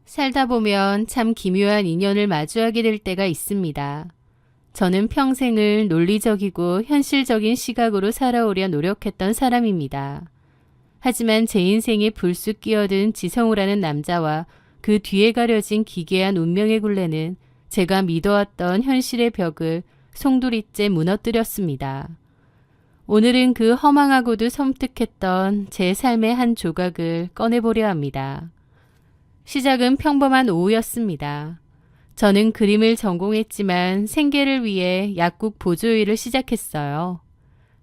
살다 보면 참 기묘한 인연을 마주하게 될 때가 있습니다. 저는 평생을 논리적이고 현실적인 시각으로 살아오려 노력했던 사람입니다. 하지만 제 인생에 불쑥 끼어든 지성우라는 남자와 그 뒤에 가려진 기괴한 운명의 굴레는 제가 믿어왔던 현실의 벽을 송두리째 무너뜨렸습니다. 오늘은 그 허망하고도 섬뜩했던 제 삶의 한 조각을 꺼내보려 합니다. 시작은 평범한 오후였습니다. 저는 그림을 전공했지만 생계를 위해 약국 보조일을 시작했어요.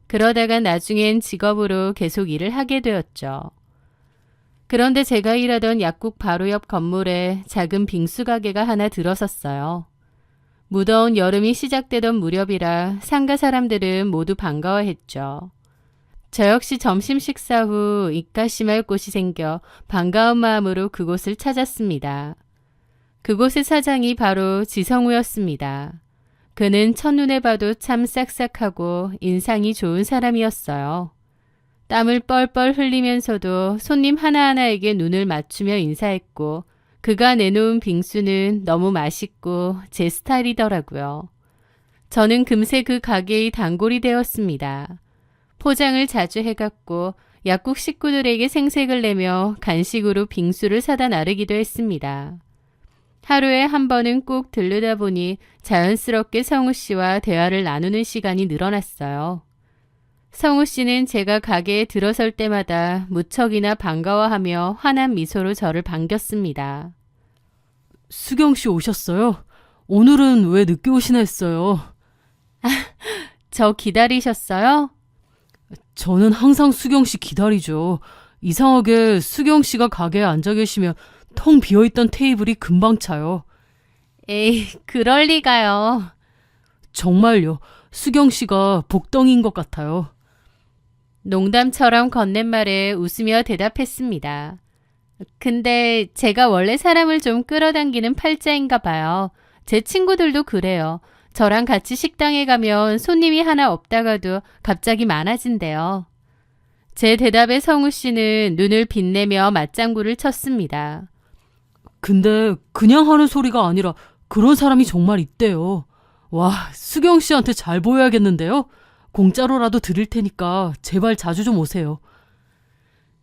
그러다가 나중엔 직업으로 계속 일을 하게 되었죠. 그런데 제가 일하던 약국 바로 옆 건물에 작은 빙수 가게가 하나 들어섰어요. 무더운 여름이 시작되던 무렵이라 상가 사람들은 모두 반가워했죠. 저 역시 점심 식사 후 입가심할 곳이 생겨 반가운 마음으로 그곳을 찾았습니다. 그곳의 사장이 바로 지성우였습니다. 그는 첫눈에 봐도 참 싹싹하고 인상이 좋은 사람이었어요. 땀을 뻘뻘 흘리면서도 손님 하나하나에게 눈을 맞추며 인사했고 그가 내놓은 빙수는 너무 맛있고 제 스타일이더라고요. 저는 금세 그 가게의 단골이 되었습니다. 포장을 자주 해갔고 약국 식구들에게 생색을 내며 간식으로 빙수를 사다 나르기도 했습니다. 하루에 한 번은 꼭 들르다 보니 자연스럽게 성우 씨와 대화를 나누는 시간이 늘어났어요. 성우 씨는 제가 가게에 들어설 때마다 무척이나 반가워하며 환한 미소로 저를 반겼습니다. 수경 씨 오셨어요? 오늘은 왜 늦게 오시나 했어요. 저 기다리셨어요? 저는 항상 수경 씨 기다리죠. 이상하게 수경 씨가 가게에 앉아 계시면 텅 비어있던 테이블이 금방 차요. 에이, 그럴 리가요. 정말요. 수경 씨가 복덩이인 것 같아요. 농담처럼 건넨 말에 웃으며 대답했습니다. 근데 제가 원래 사람을 좀 끌어당기는 팔자인가 봐요. 제 친구들도 그래요. 저랑 같이 식당에 가면 손님이 하나 없다가도 갑자기 많아진대요. 제 대답에 성우 씨는 눈을 빛내며 맞장구를 쳤습니다. 근데 그냥 하는 소리가 아니라 그런 사람이 정말 있대요. 와, 수경 씨한테 잘 보여야겠는데요? 공짜로라도 드릴 테니까 제발 자주 좀 오세요.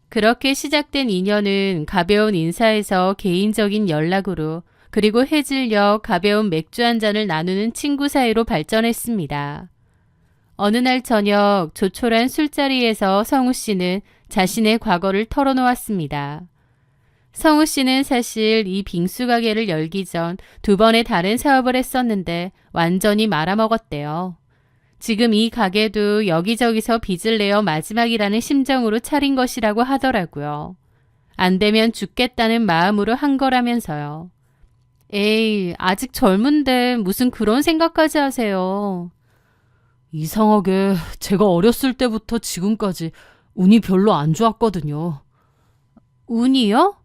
그렇게 시작된 인연은 가벼운 인사에서 개인적인 연락으로 그리고 해질녘 가벼운 맥주 한 잔을 나누는 친구 사이로 발전했습니다. 어느 날 저녁 조촐한 술자리에서 성우 씨는 자신의 과거를 털어놓았습니다. 성우 씨는 사실 이 빙수 가게를 열기 전 2번의 다른 사업을 했었는데 완전히 말아먹었대요. 지금 이 가게도 여기저기서 빚을 내어 마지막이라는 심정으로 차린 것이라고 하더라고요. 안 되면 죽겠다는 마음으로 한 거라면서요. 에이, 아직 젊은데 무슨 그런 생각까지 하세요. 이상하게 제가 어렸을 때부터 지금까지 운이 별로 안 좋았거든요. 운이요?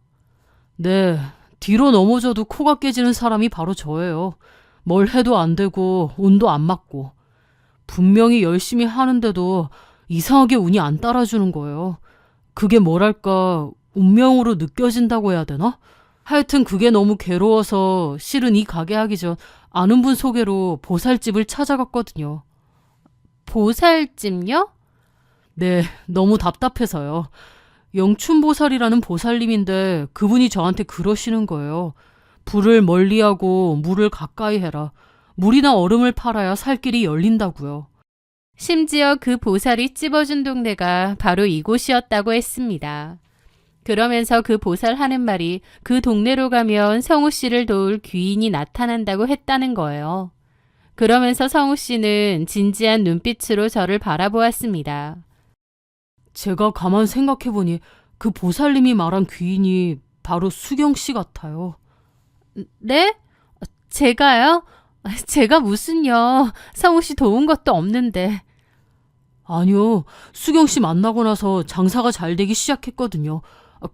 네, 뒤로 넘어져도 코가 깨지는 사람이 바로 저예요. 뭘 해도 안 되고 운도 안 맞고. 분명히 열심히 하는데도 이상하게 운이 안 따라주는 거예요. 그게 뭐랄까 운명으로 느껴진다고 해야 되나? 하여튼 그게 너무 괴로워서 실은 이 가게 하기 전 아는 분 소개로 보살집을 찾아갔거든요. 보살집요? 네, 너무 답답해서요. 영춘보살이라는 보살님인데 그분이 저한테 그러시는 거예요. 불을 멀리하고 물을 가까이 해라. 물이나 얼음을 팔아야 살 길이 열린다고요. 심지어 그 보살이 찝어준 동네가 바로 이곳이었다고 했습니다. 그러면서 그 보살 하는 말이 그 동네로 가면 성우 씨를 도울 귀인이 나타난다고 했다는 거예요. 그러면서 성우 씨는 진지한 눈빛으로 저를 바라보았습니다. 제가 가만 생각해보니 그 보살님이 말한 귀인이 바로 수경 씨 같아요. 네? 제가요? 제가 무슨요. 성우 씨 도운 것도 없는데. 아니요. 수경 씨 만나고 나서 장사가 잘 되기 시작했거든요.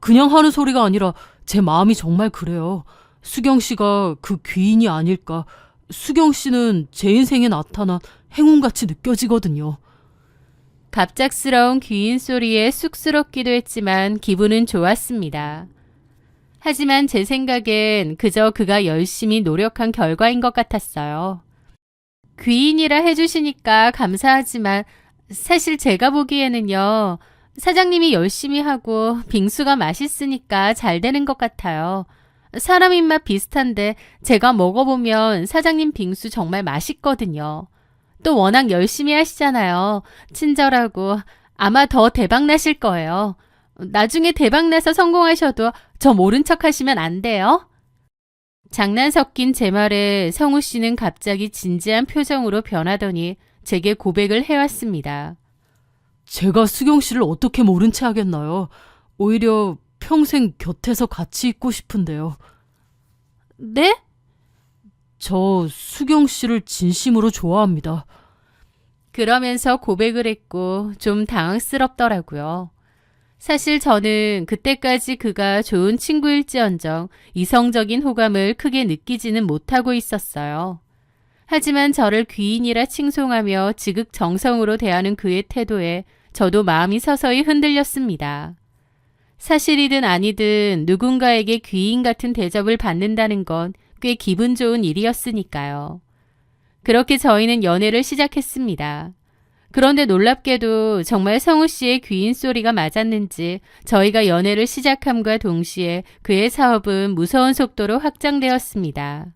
그냥 하는 소리가 아니라 제 마음이 정말 그래요. 수경 씨가 그 귀인이 아닐까. 수경 씨는 제 인생에 나타난 행운같이 느껴지거든요. 갑작스러운 귀인 소리에 쑥스럽기도 했지만 기분은 좋았습니다. 하지만 제 생각엔 그저 그가 열심히 노력한 결과인 것 같았어요. 귀인이라 해주시니까 감사하지만 사실 제가 보기에는요. 사장님이 열심히 하고 빙수가 맛있으니까 잘 되는 것 같아요. 사람 입맛 비슷한데 제가 먹어보면 사장님 빙수 정말 맛있거든요. 또 워낙 열심히 하시잖아요. 친절하고 아마 더 대박 나실 거예요. 나중에 대박 나서 성공하셔도 저 모른 척 하시면 안 돼요. 장난 섞인 제 말에 성우 씨는 갑자기 진지한 표정으로 변하더니 제게 고백을 해왔습니다. 제가 수경 씨를 어떻게 모른 채 하겠나요? 오히려 평생 곁에서 같이 있고 싶은데요. 네? 저 수경 씨를 진심으로 좋아합니다. 그러면서 고백을 했고 좀 당황스럽더라고요. 사실 저는 그때까지 그가 좋은 친구일지언정 이성적인 호감을 크게 느끼지는 못하고 있었어요. 하지만 저를 귀인이라 칭송하며 지극정성으로 대하는 그의 태도에 저도 마음이 서서히 흔들렸습니다. 사실이든 아니든 누군가에게 귀인 같은 대접을 받는다는 건 꽤 기분 좋은 일이었으니까요. 그렇게 저희는 연애를 시작했습니다. 그런데 놀랍게도 정말 성우 씨의 귀인 소리가 맞았는지 저희가 연애를 시작함과 동시에 그의 사업은 무서운 속도로 확장되었습니다.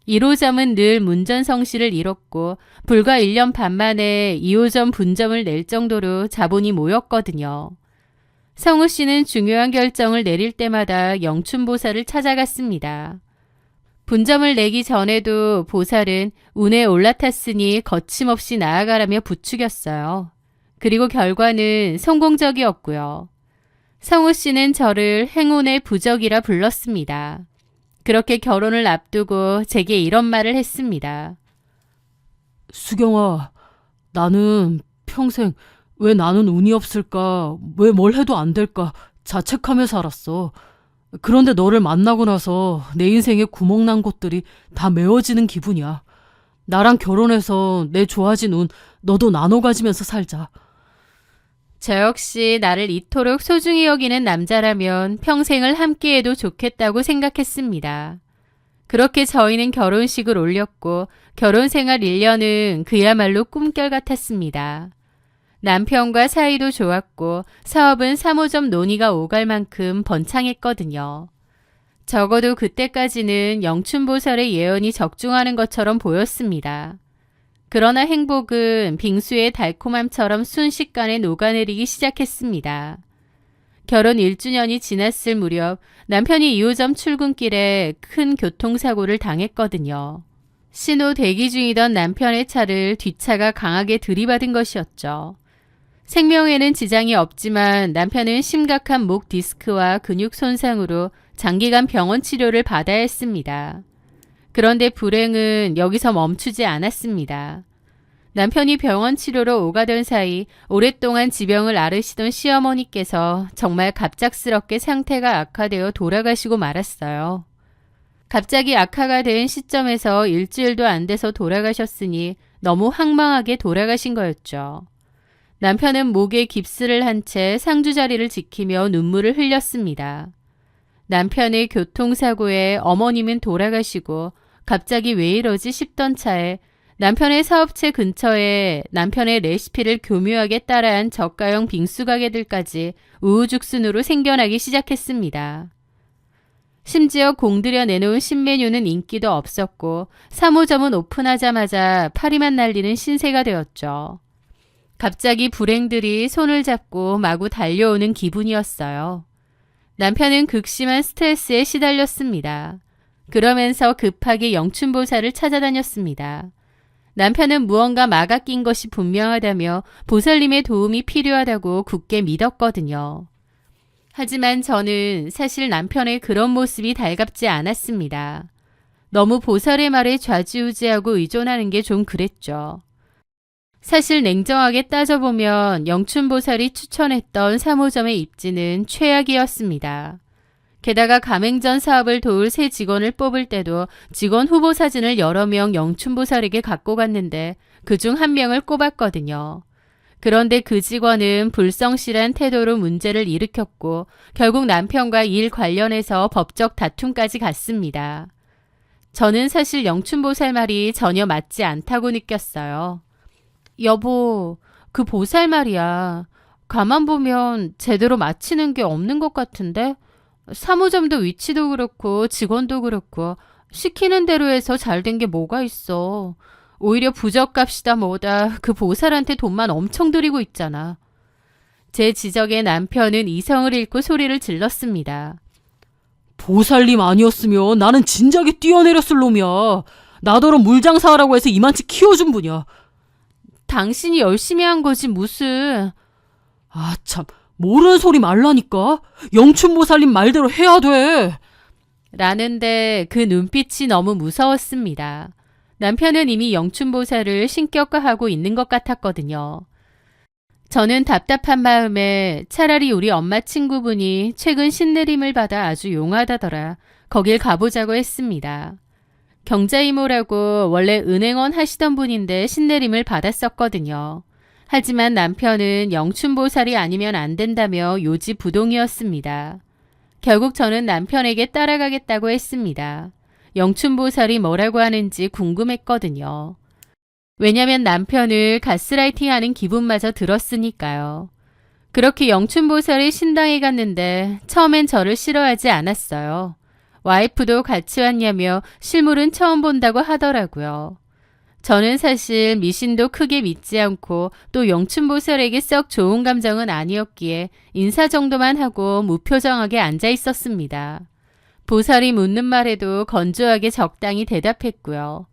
1호점은 늘 문전성시를 이뤘고 불과 1년 반 만에 2호점 분점을 낼 정도로 자본이 모였거든요. 성우 씨는 중요한 결정을 내릴 때마다 영춘보살을 찾아갔습니다. 분점을 내기 전에도 보살은 운에 올라탔으니 거침없이 나아가라며 부추겼어요. 그리고 결과는 성공적이었고요. 성우 씨는 저를 행운의 부적이라 불렀습니다. 그렇게 결혼을 앞두고 제게 이런 말을 했습니다. 수경아, 나는 평생 왜 나는 운이 없을까, 왜 뭘 해도 안 될까 자책하며 살았어. 그런데 너를 만나고 나서 내 인생에 구멍난 곳들이 다 메워지는 기분이야. 나랑 결혼해서 내 좋아진 운 너도 나눠 가지면서 살자. 저 역시 나를 이토록 소중히 여기는 남자라면 평생을 함께해도 좋겠다고 생각했습니다. 그렇게 저희는 결혼식을 올렸고 결혼 생활 1년은 그야말로 꿈결 같았습니다. 남편과 사이도 좋았고 사업은 3호점 논의가 오갈 만큼 번창했거든요. 적어도 그때까지는 영춘보살의 예언이 적중하는 것처럼 보였습니다. 그러나 행복은 빙수의 달콤함처럼 순식간에 녹아내리기 시작했습니다. 결혼 1주년이 지났을 무렵 남편이 2호점 출근길에 큰 교통사고를 당했거든요. 신호 대기 중이던 남편의 차를 뒷차가 강하게 들이받은 것이었죠. 생명에는 지장이 없지만 남편은 심각한 목 디스크와 근육 손상으로 장기간 병원 치료를 받아야 했습니다. 그런데 불행은 여기서 멈추지 않았습니다. 남편이 병원 치료로 오가던 사이 오랫동안 지병을 앓으시던 시어머니께서 정말 갑작스럽게 상태가 악화되어 돌아가시고 말았어요. 갑자기 악화가 된 시점에서 일주일도 안 돼서 돌아가셨으니 너무 황망하게 돌아가신 거였죠. 남편은 목에 깁스를 한 채 상주 자리를 지키며 눈물을 흘렸습니다. 남편의 교통사고에 어머님은 돌아가시고 갑자기 왜 이러지 싶던 차에 남편의 사업체 근처에 남편의 레시피를 교묘하게 따라한 저가형 빙수 가게들까지 우후죽순으로 생겨나기 시작했습니다. 심지어 공들여 내놓은 신메뉴는 인기도 없었고 3호점은 오픈하자마자 파리만 날리는 신세가 되었죠. 갑자기 불행들이 손을 잡고 마구 달려오는 기분이었어요. 남편은 극심한 스트레스에 시달렸습니다. 그러면서 급하게 영춘보살을 찾아다녔습니다. 남편은 무언가 막아 낀 것이 분명하다며 보살님의 도움이 필요하다고 굳게 믿었거든요. 하지만 저는 사실 남편의 그런 모습이 달갑지 않았습니다. 너무 보살의 말에 좌지우지하고 의존하는 게 좀 그랬죠. 사실 냉정하게 따져보면 영춘보살이 추천했던 3호점의 입지는 최악이었습니다. 게다가 가맹점 사업을 도울 새 직원을 뽑을 때도 직원 후보 사진을 여러 명 영춘보살에게 갖고 갔는데 그중 한 명을 꼽았거든요. 그런데 그 직원은 불성실한 태도로 문제를 일으켰고 결국 남편과 일 관련해서 법적 다툼까지 갔습니다. 저는 사실 영춘보살 말이 전혀 맞지 않다고 느꼈어요. 여보, 그 보살 말이야. 가만 보면 제대로 마치는 게 없는 것 같은데? 사무점도 위치도 그렇고 직원도 그렇고 시키는 대로 해서 잘 된 게 뭐가 있어. 오히려 부적값이다 뭐다 그 보살한테 돈만 엄청 들이고 있잖아. 제 지적에 남편은 이성을 잃고 소리를 질렀습니다. 보살님 아니었으면 나는 진작에 뛰어내렸을 놈이야. 나더러 물장사하라고 해서 이만치 키워준 분이야. 당신이 열심히 한 거지 무슨. 아 참, 모르는 소리 말라니까. 영춘보살님 말대로 해야 돼. 라는데 그 눈빛이 너무 무서웠습니다. 남편은 이미 영춘보살을 신격화하고 있는 것 같았거든요. 저는 답답한 마음에 차라리 우리 엄마 친구분이 최근 신내림을 받아 아주 용하다더라. 거길 가보자고 했습니다. 경자이모라고 원래 은행원 하시던 분인데 신내림을 받았었거든요. 하지만 남편은 영춘보살이 아니면 안 된다며 요지부동이었습니다. 결국 저는 남편에게 따라가겠다고 했습니다. 영춘보살이 뭐라고 하는지 궁금했거든요. 왜냐면 남편을 가스라이팅하는 기분마저 들었으니까요. 그렇게 영춘보살의 신당에 갔는데 처음엔 저를 싫어하지 않았어요. 와이프도 같이 왔냐며 실물은 처음 본다고 하더라고요. 저는 사실 미신도 크게 믿지 않고 또 영춘보살에게 썩 좋은 감정은 아니었기에 인사 정도만 하고 무표정하게 앉아 있었습니다. 보살이 묻는 말에도 건조하게 적당히 대답했고요.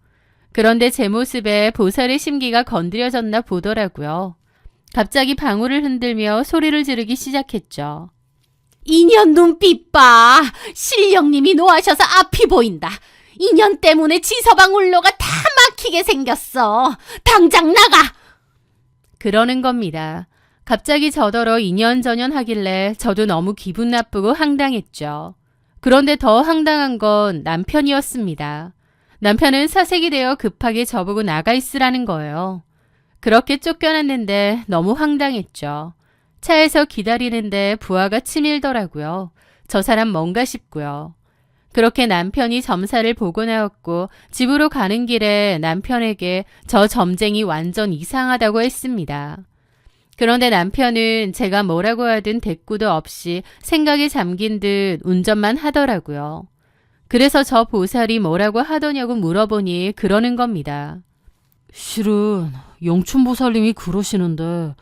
그런데 제 모습에 보살의 심기가 건드려졌나 보더라고요. 갑자기 방울을 흔들며 소리를 지르기 시작했죠. 인연 눈빛 봐. 신령님이 노하셔서 앞이 보인다. 인연 때문에 지서방 울로가 다 막히게 생겼어. 당장 나가. 그러는 겁니다. 갑자기 저더러 인연전연 하길래 저도 너무 기분 나쁘고 황당했죠. 그런데 더 황당한 건 남편이었습니다. 남편은 사색이 되어 급하게 저보고 나가 있으라는 거예요. 그렇게 쫓겨났는데 너무 황당했죠. 차에서 기다리는데 부하가 치밀더라고요. 저 사람 뭔가 싶고요. 그렇게 남편이 점사를 보고 나왔고 집으로 가는 길에 남편에게 저 점쟁이 완전 이상하다고 했습니다. 그런데 남편은 제가 뭐라고 하든 대꾸도 없이 생각에 잠긴 듯 운전만 하더라고요. 그래서 저 보살이 뭐라고 하더냐고 물어보니 그러는 겁니다. 실은 영춘보살님이 그러시는데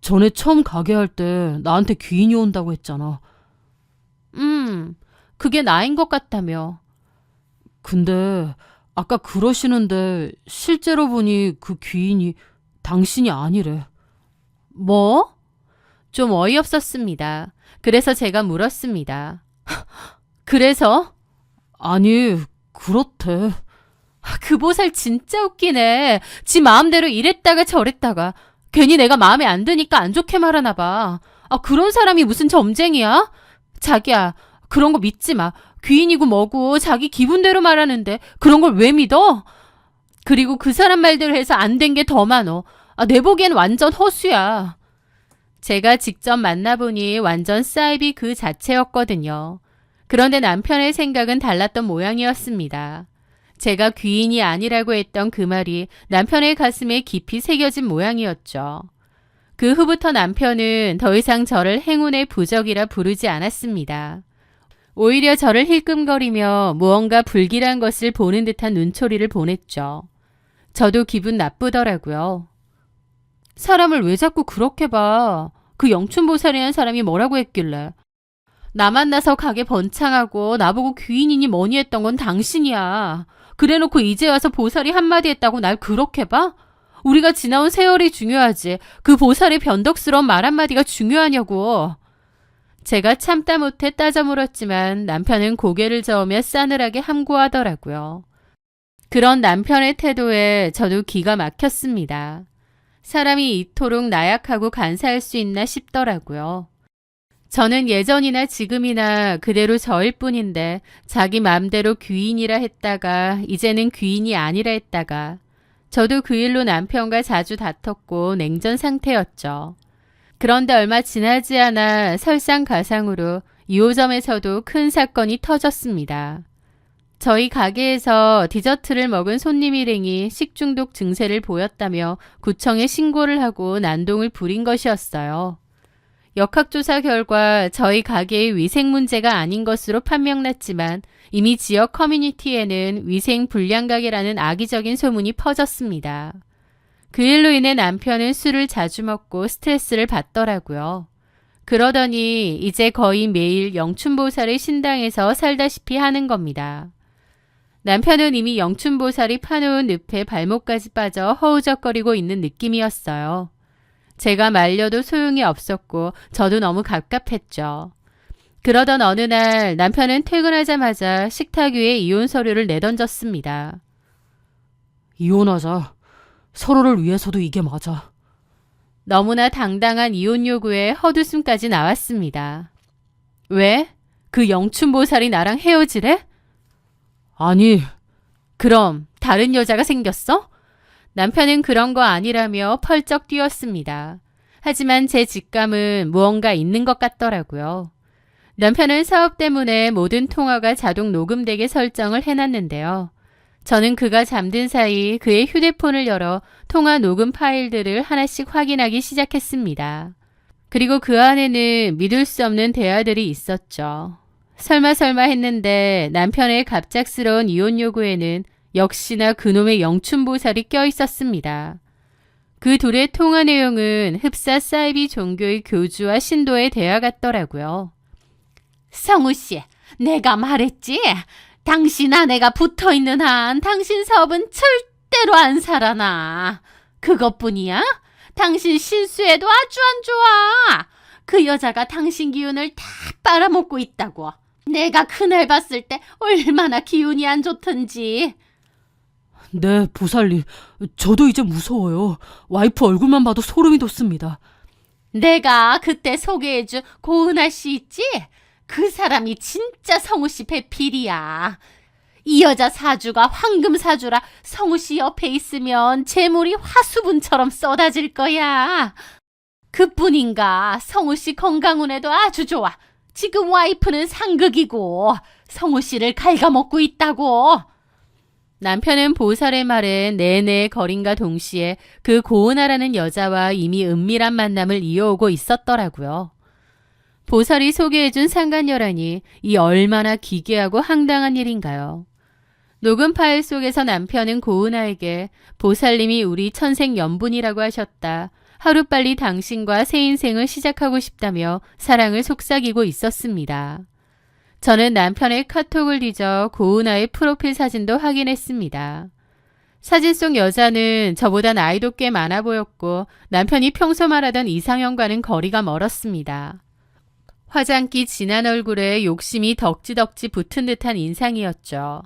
전에 처음 가게 할 때 나한테 귀인이 온다고 했잖아. 그게 나인 것 같다며. 근데 아까 그러시는데 실제로 보니 그 귀인이 당신이 아니래. 뭐? 좀 어이없었습니다. 그래서 제가 물었습니다. 그래서? 아니, 그렇대. 그 보살 진짜 웃기네. 지 마음대로 이랬다가 저랬다가 괜히 내가 마음에 안 드니까 안 좋게 말하나 봐. 그런 사람이 무슨 점쟁이야? 자기야, 그런 거 믿지 마. 귀인이고 뭐고 자기 기분대로 말하는데 그런 걸 왜 믿어? 그리고 그 사람 말대로 해서 안 된 게 더 많어. 내 보기엔 완전 허수야. 제가 직접 만나보니 완전 사이비 그 자체였거든요. 그런데 남편의 생각은 달랐던 모양이었습니다. 제가 귀인이 아니라고 했던 그 말이 남편의 가슴에 깊이 새겨진 모양이었죠. 그 후부터 남편은 더 이상 저를 행운의 부적이라 부르지 않았습니다. 오히려 저를 힐끔거리며 무언가 불길한 것을 보는 듯한 눈초리를 보냈죠. 저도 기분 나쁘더라고요. 사람을 왜 자꾸 그렇게 봐? 그 영춘보살이라는 사람이 뭐라고 했길래? 나 만나서 가게 번창하고 나보고 귀인이니 뭐니 했던 건 당신이야. 그래놓고 이제 와서 보살이 한마디 했다고 날 그렇게 봐? 우리가 지나온 세월이 중요하지. 그 보살의 변덕스러운 말 한마디가 중요하냐고. 제가 참다 못해 따져 물었지만 남편은 고개를 저으며 싸늘하게 함구하더라고요. 그런 남편의 태도에 저도 기가 막혔습니다. 사람이 이토록 나약하고 간사할 수 있나 싶더라고요. 저는 예전이나 지금이나 그대로 저일 뿐인데 자기 맘대로 귀인이라 했다가 이제는 귀인이 아니라 했다가 저도 그 일로 남편과 자주 다퉜고 냉전 상태였죠. 그런데 얼마 지나지 않아 설상가상으로 2호점에서도 큰 사건이 터졌습니다. 저희 가게에서 디저트를 먹은 손님 일행이 식중독 증세를 보였다며 구청에 신고를 하고 난동을 부린 것이었어요. 역학조사 결과 저희 가게의 위생 문제가 아닌 것으로 판명났지만 이미 지역 커뮤니티에는 위생 불량 가게라는 악의적인 소문이 퍼졌습니다. 그 일로 인해 남편은 술을 자주 먹고 스트레스를 받더라고요. 그러더니 이제 거의 매일 영춘보살의 신당에서 살다시피 하는 겁니다. 남편은 이미 영춘보살이 파놓은 늪에 발목까지 빠져 허우적거리고 있는 느낌이었어요. 제가 말려도 소용이 없었고 저도 너무 갑갑했죠. 그러던 어느 날 남편은 퇴근하자마자 식탁 위에 이혼 서류를 내던졌습니다. 이혼하자. 서로를 위해서도 이게 맞아. 너무나 당당한 이혼 요구에 헛웃음까지 나왔습니다. 왜? 그 영춘보살이 나랑 헤어지래? 아니, 그럼 다른 여자가 생겼어? 남편은 그런 거 아니라며 펄쩍 뛰었습니다. 하지만 제 직감은 무언가 있는 것 같더라고요. 남편은 사업 때문에 모든 통화가 자동 녹음되게 설정을 해놨는데요. 저는 그가 잠든 사이 그의 휴대폰을 열어 통화 녹음 파일들을 하나씩 확인하기 시작했습니다. 그리고 그 안에는 믿을 수 없는 대화들이 있었죠. 설마 했는데 남편의 갑작스러운 이혼 요구에는 역시나 그놈의 영춘보살이 껴있었습니다. 그 둘의 통화 내용은 흡사 사이비 종교의 교주와 신도의 대화 같더라고요. 성우 씨, 내가 말했지? 당신 아내가 붙어있는 한 당신 사업은 절대로 안 살아나. 그것뿐이야? 당신 실수에도 아주 안 좋아. 그 여자가 당신 기운을 다 빨아먹고 있다고. 내가 그날 봤을 때 얼마나 기운이 안 좋던지. 네, 보살님. 저도 이제 무서워요. 와이프 얼굴만 봐도 소름이 돋습니다. 내가 그때 소개해준 고은아 씨 있지? 그 사람이 진짜 성우 씨 배필이야. 이 여자 사주가 황금 사주라 성우 씨 옆에 있으면 재물이 화수분처럼 쏟아질 거야. 그뿐인가 성우 씨 건강운에도 아주 좋아. 지금 와이프는 상극이고 성우 씨를 갉아먹고 있다고. 남편은 보살의 말에 내내 거린과 동시에 그 고은아라는 여자와 이미 은밀한 만남을 이어오고 있었더라고요. 보살이 소개해준 상간녀라니 이 얼마나 기괴하고 황당한 일인가요. 녹음 파일 속에서 남편은 고은아에게 보살님이 우리 천생연분이라고 하셨다. 하루빨리 당신과 새 인생을 시작하고 싶다며 사랑을 속삭이고 있었습니다. 저는 남편의 카톡을 뒤져 고은아의 프로필 사진도 확인했습니다. 사진 속 여자는 저보다 나이도 꽤 많아 보였고 남편이 평소 말하던 이상형과는 거리가 멀었습니다. 화장기 진한 얼굴에 욕심이 덕지덕지 붙은 듯한 인상이었죠.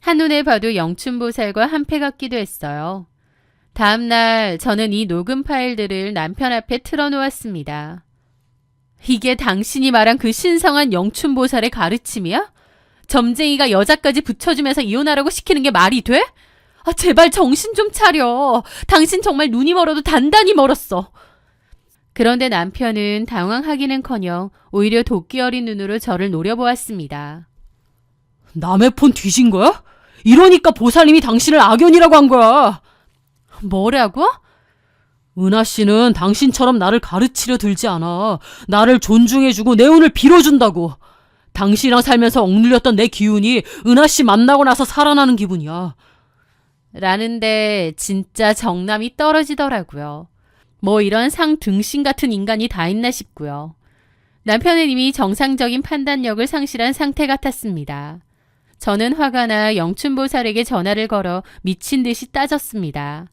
한눈에 봐도 영춘보살과 한패 같기도 했어요. 다음 날 저는 이 녹음 파일들을 남편 앞에 틀어놓았습니다. 이게 당신이 말한 그 신성한 영춘보살의 가르침이야? 점쟁이가 여자까지 붙여주면서 이혼하라고 시키는 게 말이 돼? 아, 제발 정신 좀 차려. 당신 정말 눈이 멀어도 단단히 멀었어. 그런데 남편은 당황하기는커녕 오히려 도끼 어린 눈으로 저를 노려보았습니다. 남의 폰 뒤진 거야? 이러니까 보살님이 당신을 악연이라고 한 거야. 뭐라고? 은하 씨는 당신처럼 나를 가르치려 들지 않아. 나를 존중해주고 내 운을 빌어준다고. 당신이랑 살면서 억눌렸던 내 기운이 은하 씨 만나고 나서 살아나는 기분이야. 라는데 진짜 정남이 떨어지더라고요. 뭐 이런 상등신 같은 인간이 다 있나 싶고요. 남편은 이미 정상적인 판단력을 상실한 상태 같았습니다. 저는 화가 나 영춘보살에게 전화를 걸어 미친 듯이 따졌습니다.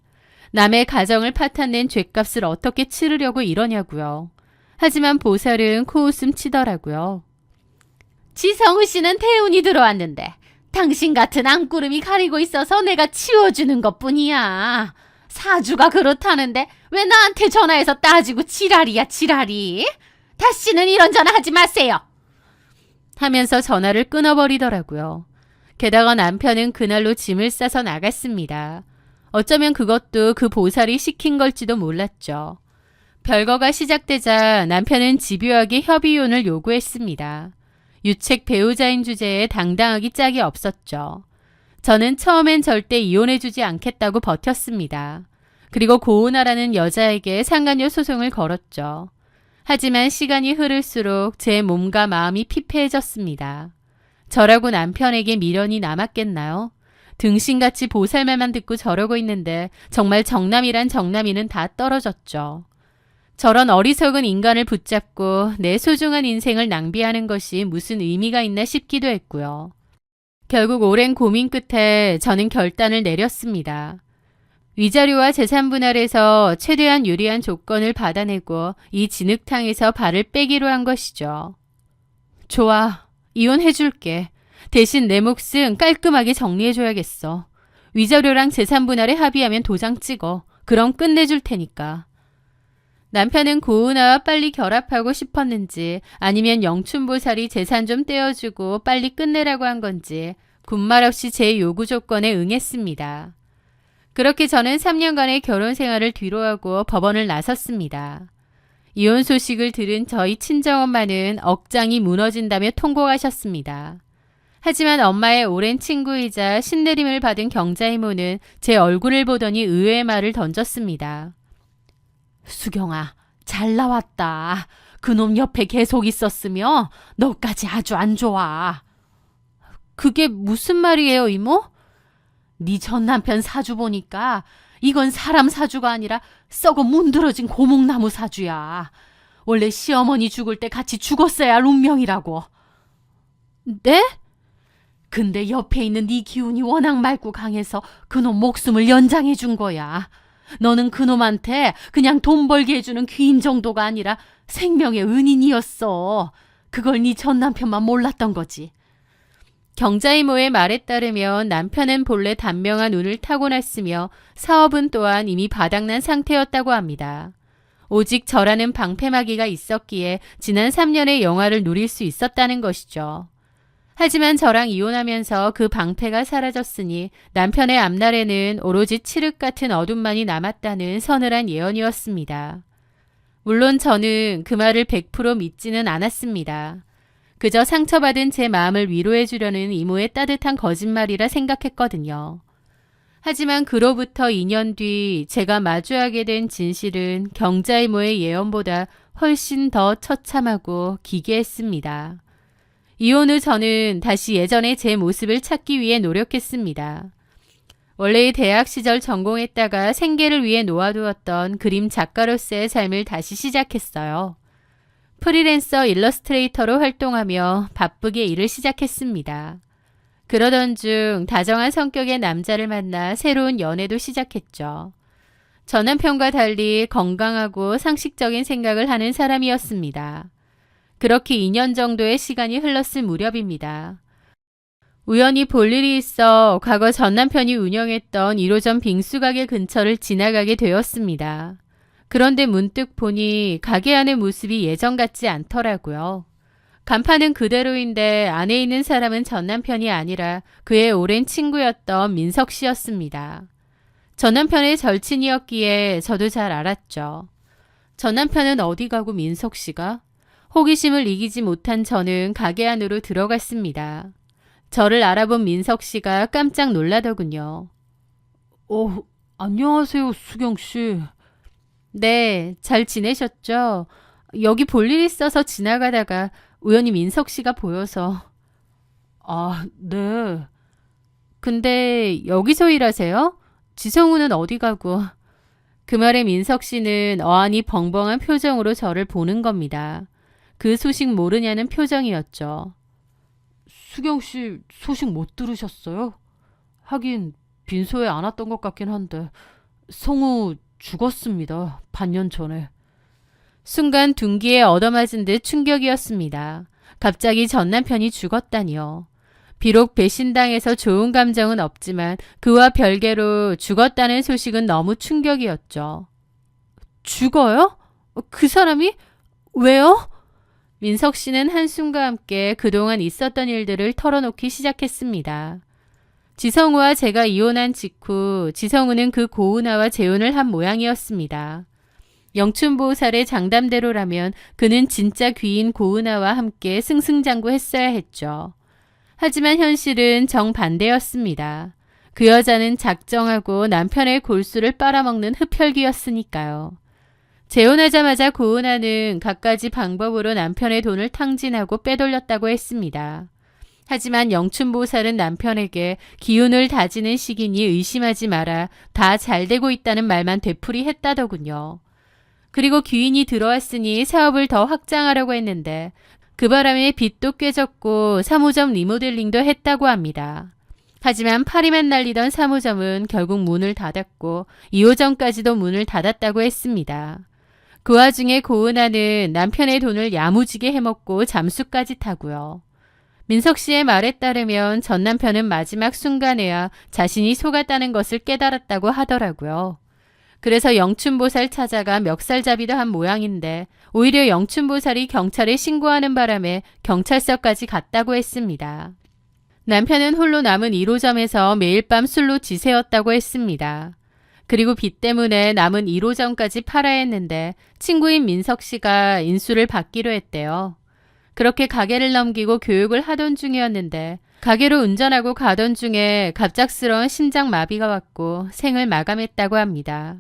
남의 가정을 파탄낸 죗값을 어떻게 치르려고 이러냐고요. 하지만 보살은 코웃음 치더라고요. 지성우 씨는 대운이 들어왔는데 당신 같은 앙구름이 가리고 있어서 내가 치워주는 것뿐이야. 사주가 그렇다는데 왜 나한테 전화해서 따지고 지랄이야 지랄이. 다시는 이런 전화 하지 마세요. 하면서 전화를 끊어버리더라고요. 게다가 남편은 그날로 짐을 싸서 나갔습니다. 어쩌면 그것도 그 보살이 시킨 걸지도 몰랐죠. 별거가 시작되자 남편은 집요하게 협의혼을 요구했습니다. 유책 배우자인 주제에 당당하기 짝이 없었죠. 저는 처음엔 절대 이혼해주지 않겠다고 버텼습니다. 그리고 고은아라는 여자에게 상간녀 소송을 걸었죠. 하지만 시간이 흐를수록 제 몸과 마음이 피폐해졌습니다. 저라고 남편에게 미련이 남았겠나요? 등신같이 보살말만 듣고 저러고 있는데 정말 정남이란 정남이는 다 떨어졌죠. 저런 어리석은 인간을 붙잡고 내 소중한 인생을 낭비하는 것이 무슨 의미가 있나 싶기도 했고요. 결국 오랜 고민 끝에 저는 결단을 내렸습니다. 위자료와 재산 분할에서 최대한 유리한 조건을 받아내고 이 진흙탕에서 발을 빼기로 한 것이죠. 좋아, 이혼해줄게. 대신 내 몫은 깔끔하게 정리해줘야겠어. 위자료랑 재산 분할에 합의하면 도장 찍어. 그럼 끝내줄 테니까. 남편은 고은아와 빨리 결합하고 싶었는지 아니면 영춘보살이 재산 좀 떼어주고 빨리 끝내라고 한 건지 군말 없이 제 요구 조건에 응했습니다. 그렇게 저는 3년간의 결혼 생활을 뒤로하고 법원을 나섰습니다. 이혼 소식을 들은 저희 친정엄마는 억장이 무너진다며 통곡하셨습니다. 하지만 엄마의 오랜 친구이자 신내림을 받은 경자이모는 제 얼굴을 보더니 의외의 말을 던졌습니다. 수경아, 잘 나왔다. 그놈 옆에 계속 있었으며 너까지 아주 안 좋아. 그게 무슨 말이에요, 이모? 네 전 남편 사주 보니까 이건 사람 사주가 아니라 썩어 문드러진 고목나무 사주야. 원래 시어머니 죽을 때 같이 죽었어야 할 운명이라고. 네? 근데 옆에 있는 네 기운이 워낙 맑고 강해서 그놈 목숨을 연장해 준 거야. 너는 그놈한테 그냥 돈 벌게 해주는 귀인 정도가 아니라 생명의 은인이었어. 그걸 네 전 남편만 몰랐던 거지. 경자이모의 말에 따르면 남편은 본래 단명한 운을 타고났으며 사업은 또한 이미 바닥난 상태였다고 합니다. 오직 저라는 방패막이가 있었기에 지난 3년의 영화를 누릴 수 있었다는 것이죠. 하지만 저랑 이혼하면서 그 방패가 사라졌으니 남편의 앞날에는 오로지 칠흑 같은 어둠만이 남았다는 서늘한 예언이었습니다. 물론 저는 그 말을 100% 믿지는 않았습니다. 그저 상처받은 제 마음을 위로해 주려는 이모의 따뜻한 거짓말이라 생각했거든요. 하지만 그로부터 2년 뒤 제가 마주하게 된 진실은 경자이모의 예언보다 훨씬 더 처참하고 기괴했습니다. 이혼 후 저는 다시 예전의 제 모습을 찾기 위해 노력했습니다. 원래의 대학 시절 전공했다가 생계를 위해 놓아두었던 그림 작가로서의 삶을 다시 시작했어요. 프리랜서 일러스트레이터로 활동하며 바쁘게 일을 시작했습니다. 그러던 중 다정한 성격의 남자를 만나 새로운 연애도 시작했죠. 전 남편과 달리 건강하고 상식적인 생각을 하는 사람이었습니다. 그렇게 2년 정도의 시간이 흘렀을 무렵입니다. 우연히 볼 일이 있어 과거 전 남편이 운영했던 1호점 빙수가게 근처를 지나가게 되었습니다. 그런데 문득 보니 가게 안의 모습이 예전 같지 않더라고요. 간판은 그대로인데 안에 있는 사람은 전 남편이 아니라 그의 오랜 친구였던 민석 씨였습니다. 전 남편의 절친이었기에 저도 잘 알았죠. 전 남편은 어디 가고 민석 씨가? 호기심을 이기지 못한 저는 가게 안으로 들어갔습니다. 저를 알아본 민석 씨가 깜짝 놀라더군요. 안녕하세요, 수경 씨. 네, 잘 지내셨죠? 여기 볼 일 있어서 지나가다가 우연히 민석 씨가 보여서. 아, 네. 근데 여기서 일하세요? 지성우는 어디 가고? 그 말에 민석 씨는 어안이 벙벙한 표정으로 저를 보는 겁니다. 그 소식 모르냐는 표정이었죠. 수경 씨 소식 못 들으셨어요? 하긴 빈소에 안 왔던 것 같긴 한데 성우 죽었습니다. 반년 전에. 순간 둔기에 얻어맞은 듯 충격이었습니다. 갑자기 전 남편이 죽었다니요. 비록 배신당해서 좋은 감정은 없지만 그와 별개로 죽었다는 소식은 너무 충격이었죠. 죽어요? 그 사람이? 왜요? 민석 씨는 한숨과 함께 그동안 있었던 일들을 털어놓기 시작했습니다. 지성우와 제가 이혼한 직후 지성우는 그 고은아와 재혼을 한 모양이었습니다. 영춘보살의 장담대로라면 그는 진짜 귀인 고은아와 함께 승승장구했어야 했죠. 하지만 현실은 정반대였습니다. 그 여자는 작정하고 남편의 골수를 빨아먹는 흡혈귀였으니까요. 재혼하자마자 고은아는 갖가지 방법으로 남편의 돈을 탕진하고 빼돌렸다고 했습니다. 하지만 영춘보살은 남편에게 기운을 다지는 시기니 의심하지 마라, 다 잘되고 있다는 말만 되풀이했다더군요. 그리고 귀인이 들어왔으니 사업을 더 확장하려고 했는데 그 바람에 빚도 꿰졌고 사무점 리모델링도 했다고 합니다. 하지만 파리만 날리던 사무점은 결국 문을 닫았고 2호점까지도 문을 닫았다고 했습니다. 그 와중에 고은아는 남편의 돈을 야무지게 해먹고 잠수까지 타고요. 민석 씨의 말에 따르면 전 남편은 마지막 순간에야 자신이 속았다는 것을 깨달았다고 하더라고요. 그래서 영춘보살 찾아가 멱살잡이도 한 모양인데 오히려 영춘보살이 경찰에 신고하는 바람에 경찰서까지 갔다고 했습니다. 남편은 홀로 남은 1호점에서 매일 밤 술로 지새웠다고 했습니다. 그리고 빚 때문에 남은 1호점까지 팔아야 했는데 친구인 민석 씨가 인수를 받기로 했대요. 그렇게 가게를 넘기고 교육을 하던 중이었는데 가게로 운전하고 가던 중에 갑작스러운 심장마비가 왔고 생을 마감했다고 합니다.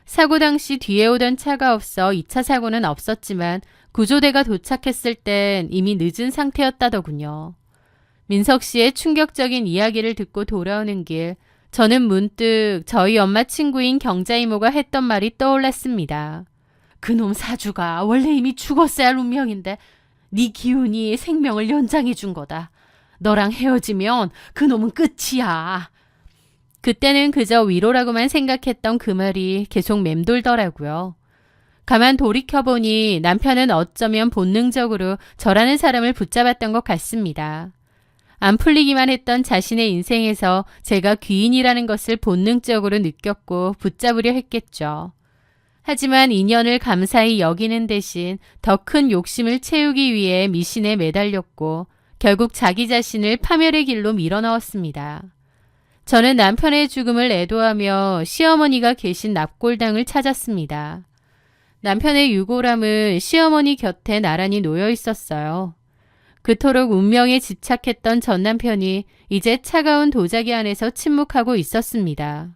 사고 당시 뒤에 오던 차가 없어 2차 사고는 없었지만 구조대가 도착했을 땐 이미 늦은 상태였다더군요. 민석 씨의 충격적인 이야기를 듣고 돌아오는 길, 저는 문득 저희 엄마 친구인 경자 이모가 했던 말이 떠올랐습니다. 그놈 사주가 원래 이미 죽었어야 할 운명인데 네 기운이 생명을 연장해 준 거다. 너랑 헤어지면 그놈은 끝이야. 그때는 그저 위로라고만 생각했던 그 말이 계속 맴돌더라고요. 가만 돌이켜보니 남편은 어쩌면 본능적으로 저라는 사람을 붙잡았던 것 같습니다. 안 풀리기만 했던 자신의 인생에서 제가 귀인이라는 것을 본능적으로 느꼈고 붙잡으려 했겠죠. 하지만 인연을 감사히 여기는 대신 더 큰 욕심을 채우기 위해 미신에 매달렸고 결국 자기 자신을 파멸의 길로 밀어넣었습니다. 저는 남편의 죽음을 애도하며 시어머니가 계신 납골당을 찾았습니다. 남편의 유골함은 시어머니 곁에 나란히 놓여 있었어요. 그토록 운명에 집착했던 전 남편이 이제 차가운 도자기 안에서 침묵하고 있었습니다.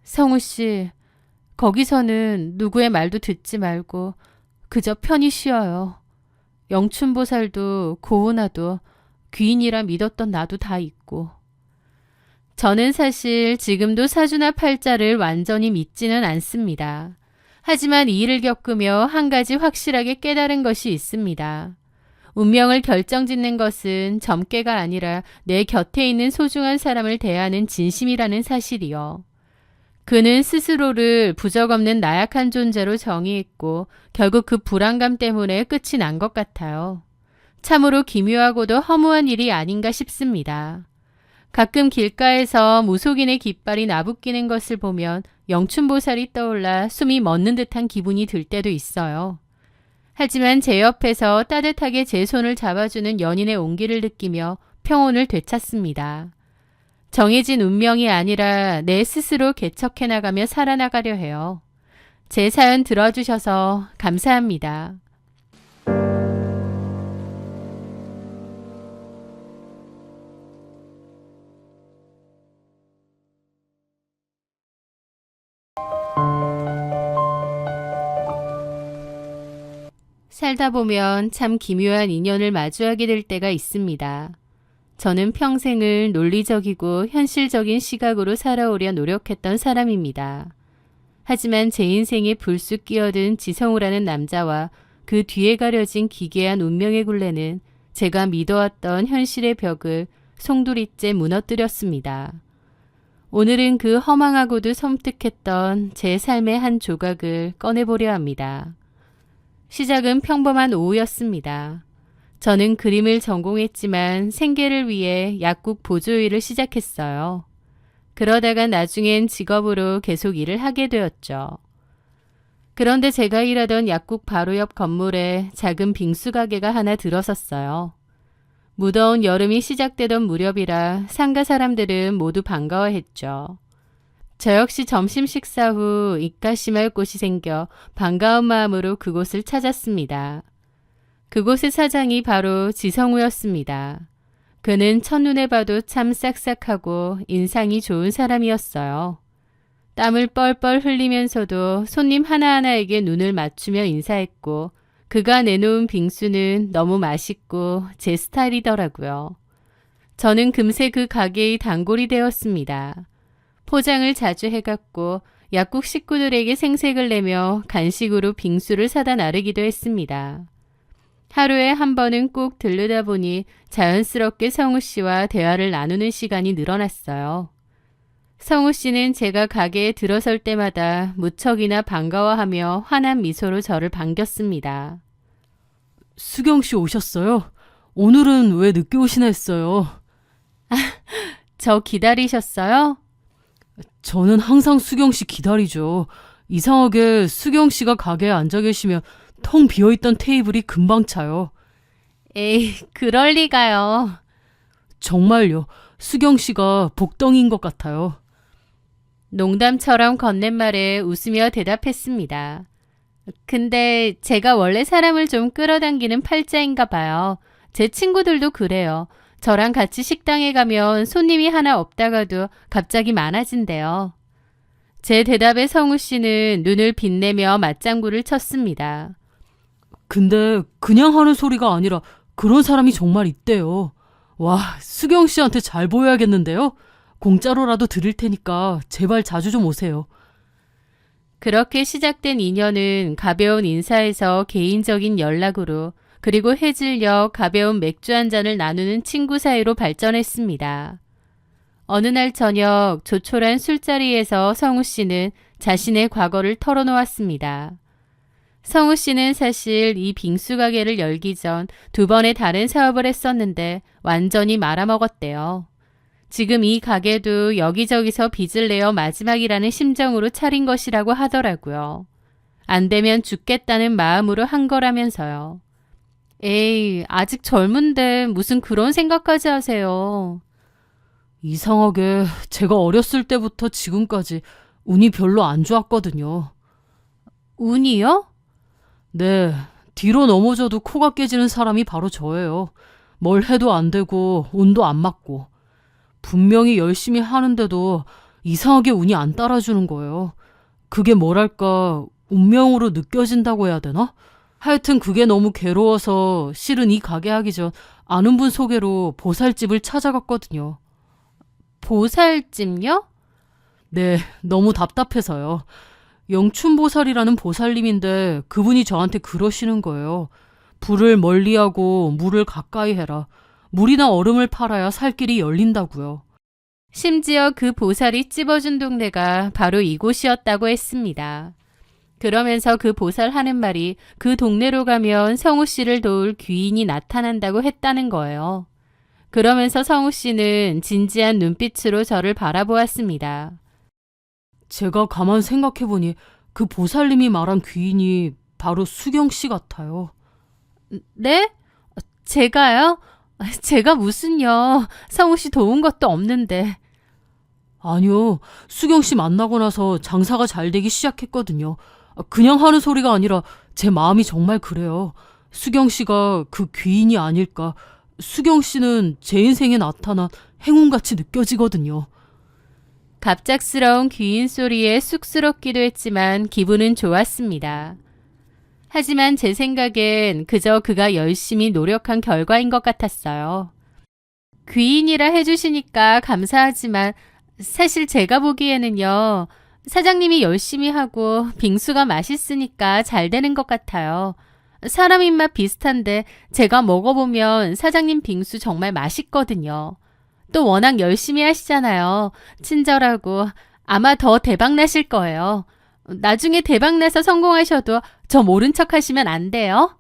성우 씨, 거기서는 누구의 말도 듣지 말고 그저 편히 쉬어요. 영춘보살도 고은아도 귀인이라 믿었던 나도 다 있고. 저는 사실 지금도 사주나 팔자를 완전히 믿지는 않습니다. 하지만 이 일을 겪으며 한 가지 확실하게 깨달은 것이 있습니다. 운명을 결정짓는 것은 점괘가 아니라 내 곁에 있는 소중한 사람을 대하는 진심이라는 사실이요. 그는 스스로를 부적없는 나약한 존재로 정의했고 결국 그 불안감 때문에 끝이 난 것 같아요. 참으로 기묘하고도 허무한 일이 아닌가 싶습니다. 가끔 길가에서 무속인의 깃발이 나부끼는 것을 보면 영춘보살이 떠올라 숨이 멎는 듯한 기분이 들 때도 있어요. 하지만 제 옆에서 따뜻하게 제 손을 잡아주는 연인의 온기를 느끼며 평온을 되찾습니다. 정해진 운명이 아니라 내 스스로 개척해 나가며 살아나가려 해요. 제 사연 들어주셔서 감사합니다. 살다 보면 참 기묘한 인연을 마주하게 될 때가 있습니다. 저는 평생을 논리적이고 현실적인 시각으로 살아오려 노력했던 사람입니다. 하지만 제 인생에 불쑥 끼어든 지성우라는 남자와 그 뒤에 가려진 기괴한 운명의 굴레는 제가 믿어왔던 현실의 벽을 송두리째 무너뜨렸습니다. 오늘은 그 허망하고도 섬뜩했던 제 삶의 한 조각을 꺼내보려 합니다. 시작은 평범한 오후였습니다. 저는 그림을 전공했지만 생계를 위해 약국 보조일을 시작했어요. 그러다가 나중엔 직업으로 계속 일을 하게 되었죠. 그런데 제가 일하던 약국 바로 옆 건물에 작은 빙수 가게가 하나 들어섰어요. 무더운 여름이 시작되던 무렵이라 상가 사람들은 모두 반가워했죠. 저 역시 점심 식사 후 입가심할 곳이 생겨 반가운 마음으로 그곳을 찾았습니다. 그곳의 사장이 바로 지성우였습니다. 그는 첫눈에 봐도 참 싹싹하고 인상이 좋은 사람이었어요. 땀을 뻘뻘 흘리면서도 손님 하나하나에게 눈을 맞추며 인사했고 그가 내놓은 빙수는 너무 맛있고 제 스타일이더라고요. 저는 금세 그 가게의 단골이 되었습니다. 포장을 자주 해갔고 약국 식구들에게 생색을 내며 간식으로 빙수를 사다 나르기도 했습니다. 하루에 한 번은 꼭 들르다 보니 자연스럽게 성우 씨와 대화를 나누는 시간이 늘어났어요. 성우 씨는 제가 가게에 들어설 때마다 무척이나 반가워하며 환한 미소로 저를 반겼습니다. 수경 씨 오셨어요? 오늘은 왜 늦게 오시나 했어요. 저 기다리셨어요? 저는 항상 수경 씨 기다리죠. 이상하게 수경 씨가 가게에 앉아 계시면 텅 비어있던 테이블이 금방 차요. 에이, 그럴 리가요. 정말요. 수경 씨가 복덩이인 것 같아요. 농담처럼 건넨 말에 웃으며 대답했습니다. 근데 제가 원래 사람을 좀 끌어당기는 팔자인가 봐요. 제 친구들도 그래요. 저랑 같이 식당에 가면 손님이 하나 없다가도 갑자기 많아진대요. 제 대답에 성우 씨는 눈을 빛내며 맞장구를 쳤습니다. 근데 그냥 하는 소리가 아니라 그런 사람이 정말 있대요. 와, 수경 씨한테 잘 보여야겠는데요? 공짜로라도 드릴 테니까 제발 자주 좀 오세요. 그렇게 시작된 인연은 가벼운 인사에서 개인적인 연락으로 그리고 해질녘 가벼운 맥주 한 잔을 나누는 친구 사이로 발전했습니다. 어느 날 저녁 조촐한 술자리에서 성우 씨는 자신의 과거를 털어놓았습니다. 성우 씨는 사실 이 빙수 가게를 열기 전 2번의 다른 사업을 했었는데 완전히 말아먹었대요. 지금 이 가게도 여기저기서 빚을 내어 마지막이라는 심정으로 차린 것이라고 하더라고요. 안 되면 죽겠다는 마음으로 한 거라면서요. 에이, 아직 젊은데 무슨 그런 생각까지 하세요. 이상하게 제가 어렸을 때부터 지금까지 운이 별로 안 좋았거든요. 운이요? 네, 뒤로 넘어져도 코가 깨지는 사람이 바로 저예요. 뭘 해도 안 되고 운도 안 맞고. 분명히 열심히 하는데도 이상하게 운이 안 따라주는 거예요. 그게 뭐랄까 운명으로 느껴진다고 해야 되나? 하여튼 그게 너무 괴로워서 실은 이 가게 하기 전 아는 분 소개로 보살집을 찾아갔거든요. 보살집요? 네, 너무 답답해서요. 영춘보살이라는 보살님인데 그분이 저한테 그러시는 거예요. 불을 멀리하고 물을 가까이 해라. 물이나 얼음을 팔아야 살 길이 열린다고요. 심지어 그 보살이 찝어준 동네가 바로 이곳이었다고 했습니다. 그러면서 그 보살 하는 말이 그 동네로 가면 성우 씨를 도울 귀인이 나타난다고 했다는 거예요. 그러면서 성우 씨는 진지한 눈빛으로 저를 바라보았습니다. 제가 가만 생각해보니 그 보살님이 말한 귀인이 바로 수경 씨 같아요. 네? 제가요? 제가 무슨요. 성우 씨 도운 것도 없는데. 아니요, 수경 씨 만나고 나서 장사가 잘 되기 시작했거든요. 그냥 하는 소리가 아니라 제 마음이 정말 그래요. 수경 씨가 그 귀인이 아닐까. 수경 씨는 제 인생에 나타난 행운같이 느껴지거든요. 갑작스러운 귀인 소리에 쑥스럽기도 했지만 기분은 좋았습니다. 하지만 제 생각엔 그저 그가 열심히 노력한 결과인 것 같았어요. 귀인이라 해주시니까 감사하지만 사실 제가 보기에는요. 사장님이 열심히 하고 빙수가 맛있으니까 잘 되는 것 같아요. 사람 입맛 비슷한데 제가 먹어보면 사장님 빙수 정말 맛있거든요. 또 워낙 열심히 하시잖아요. 친절하고 아마 더 대박 나실 거예요. 나중에 대박 나서 성공하셔도 저 모른 척 하시면 안 돼요.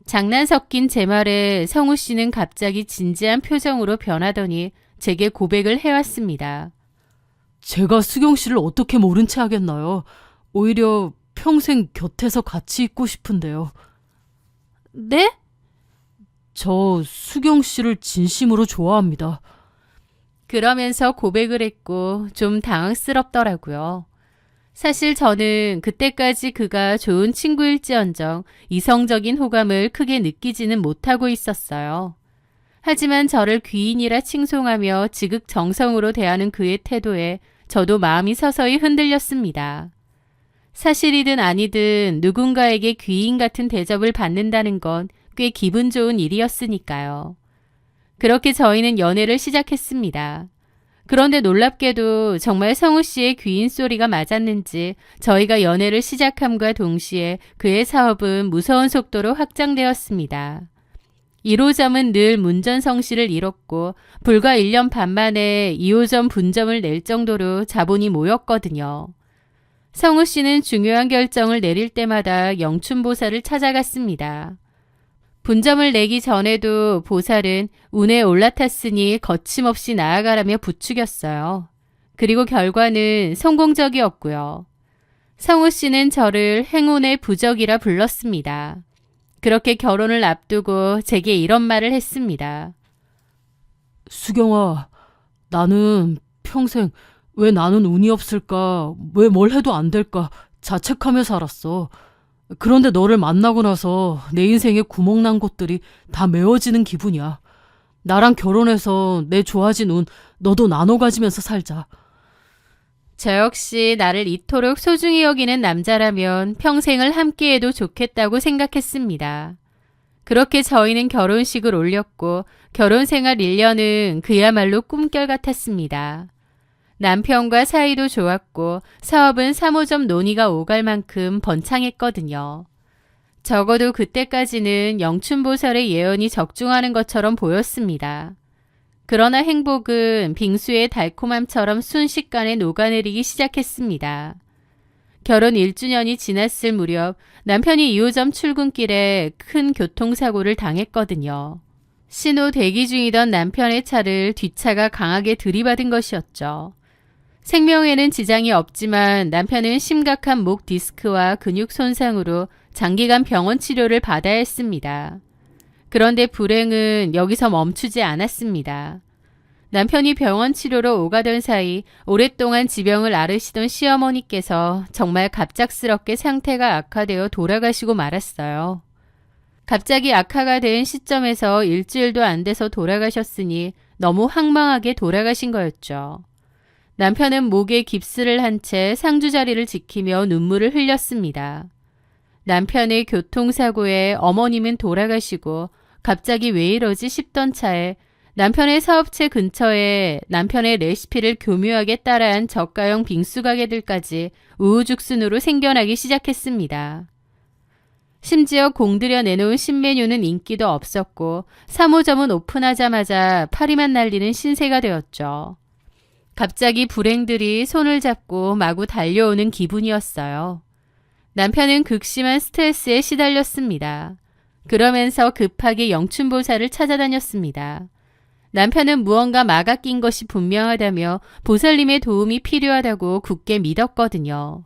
장난 섞인 제 말에 성우 씨는 갑자기 진지한 표정으로 변하더니 제게 고백을 해왔습니다. 제가 수경 씨를 어떻게 모른 채 하겠나요? 오히려 평생 곁에서 같이 있고 싶은데요. 네? 저 수경 씨를 진심으로 좋아합니다. 그러면서 고백을 했고 좀 당황스럽더라고요. 사실 저는 그때까지 그가 좋은 친구일지언정 이성적인 호감을 크게 느끼지는 못하고 있었어요. 하지만 저를 귀인이라 칭송하며 지극정성으로 대하는 그의 태도에 저도 마음이 서서히 흔들렸습니다. 사실이든 아니든 누군가에게 귀인 같은 대접을 받는다는 건 꽤 기분 좋은 일이었으니까요. 그렇게 저희는 연애를 시작했습니다. 그런데 놀랍게도 정말 성우 씨의 귀인 소리가 맞았는지 저희가 연애를 시작함과 동시에 그의 사업은 무서운 속도로 확장되었습니다. 1호점은 늘 문전성시를 이뤘고 불과 1년 반 만에 2호점 분점을 낼 정도로 자본이 모였거든요. 성우 씨는 중요한 결정을 내릴 때마다 영춘보살을 찾아갔습니다. 분점을 내기 전에도 보살은 운에 올라탔으니 거침없이 나아가라며 부추겼어요. 그리고 결과는 성공적이었고요. 성우 씨는 저를 행운의 부적이라 불렀습니다. 그렇게 결혼을 앞두고 제게 이런 말을 했습니다. 수경아, 나는 평생 왜 나는 운이 없을까, 왜 뭘 해도 안 될까 자책하며 살았어. 그런데 너를 만나고 나서 내 인생에 구멍난 곳들이 다 메워지는 기분이야. 나랑 결혼해서 내 좋아진 운 너도 나눠 가지면서 살자. 저 역시 나를 이토록 소중히 여기는 남자라면 평생을 함께해도 좋겠다고 생각했습니다. 그렇게 저희는 결혼식을 올렸고 결혼 생활 1년은 그야말로 꿈결 같았습니다. 남편과 사이도 좋았고 사업은 3호점 논의가 오갈 만큼 번창했거든요. 적어도 그때까지는 영춘보살의 예언이 적중하는 것처럼 보였습니다. 그러나 행복은 빙수의 달콤함처럼 순식간에 녹아내리기 시작했습니다. 결혼 1주년이 지났을 무렵 남편이 2호점 출근길에 큰 교통사고를 당했거든요. 신호 대기 중이던 남편의 차를 뒷차가 강하게 들이받은 것이었죠. 생명에는 지장이 없지만 남편은 심각한 목 디스크와 근육 손상으로 장기간 병원 치료를 받아야 했습니다. 그런데 불행은 여기서 멈추지 않았습니다. 남편이 병원 치료로 오가던 사이 오랫동안 지병을 앓으시던 시어머니께서 정말 갑작스럽게 상태가 악화되어 돌아가시고 말았어요. 갑자기 악화가 된 시점에서 일주일도 안 돼서 돌아가셨으니 너무 황망하게 돌아가신 거였죠. 남편은 목에 깁스를 한 채 상주 자리를 지키며 눈물을 흘렸습니다. 남편의 교통사고에 어머님은 돌아가시고 갑자기 왜 이러지 싶던 차에 남편의 사업체 근처에 남편의 레시피를 교묘하게 따라한 저가형 빙수 가게들까지 우후죽순으로 생겨나기 시작했습니다. 심지어 공들여 내놓은 신메뉴는 인기도 없었고 3호점은 오픈하자마자 파리만 날리는 신세가 되었죠. 갑자기 불행들이 손을 잡고 마구 달려오는 기분이었어요. 남편은 극심한 스트레스에 시달렸습니다. 그러면서 급하게 영춘보살을 찾아다녔습니다. 남편은 무언가 막아 낀 것이 분명하다며 보살님의 도움이 필요하다고 굳게 믿었거든요.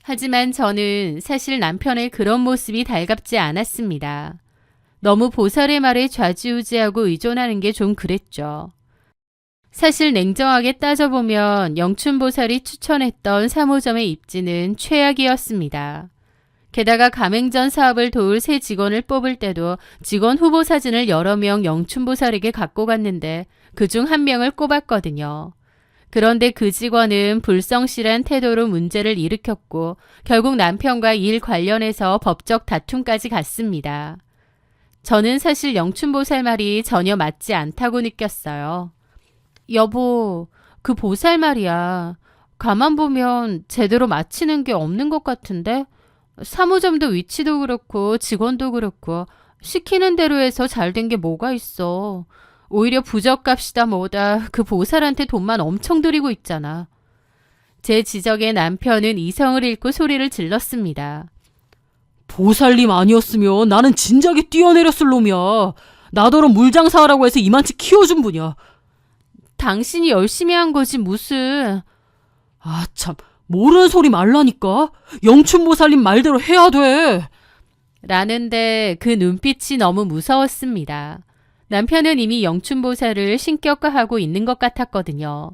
하지만 저는 사실 남편의 그런 모습이 달갑지 않았습니다. 너무 보살의 말에 좌지우지하고 의존하는 게 좀 그랬죠. 사실 냉정하게 따져보면 영춘보살이 추천했던 3호점의 입지는 최악이었습니다. 게다가 가맹점 사업을 도울 새 직원을 뽑을 때도 직원 후보 사진을 여러 명 영춘보살에게 갖고 갔는데 그중 한 명을 꼽았거든요. 그런데 그 직원은 불성실한 태도로 문제를 일으켰고 결국 남편과 일 관련해서 법적 다툼까지 갔습니다. 저는 사실 영춘보살 말이 전혀 맞지 않다고 느꼈어요. 여보, 그 보살 말이야. 가만 보면 제대로 맞히는 게 없는 것 같은데? 3호점도 위치도 그렇고 직원도 그렇고 시키는 대로 해서 잘 된 게 뭐가 있어. 오히려 부적값이다 뭐다 그 보살한테 돈만 엄청 들이고 있잖아. 제 지적에 남편은 이성을 잃고 소리를 질렀습니다. 보살님 아니었으면 나는 진작에 뛰어내렸을 놈이야. 나더러 물장사하라고 해서 이만치 키워준 분이야. 당신이 열심히 한 거지 무슨. 아 참, 모르는 소리 말라니까. 영춘보살님 말대로 해야 돼. 라는데 그 눈빛이 너무 무서웠습니다. 남편은 이미 영춘보살을 신격화하고 있는 것 같았거든요.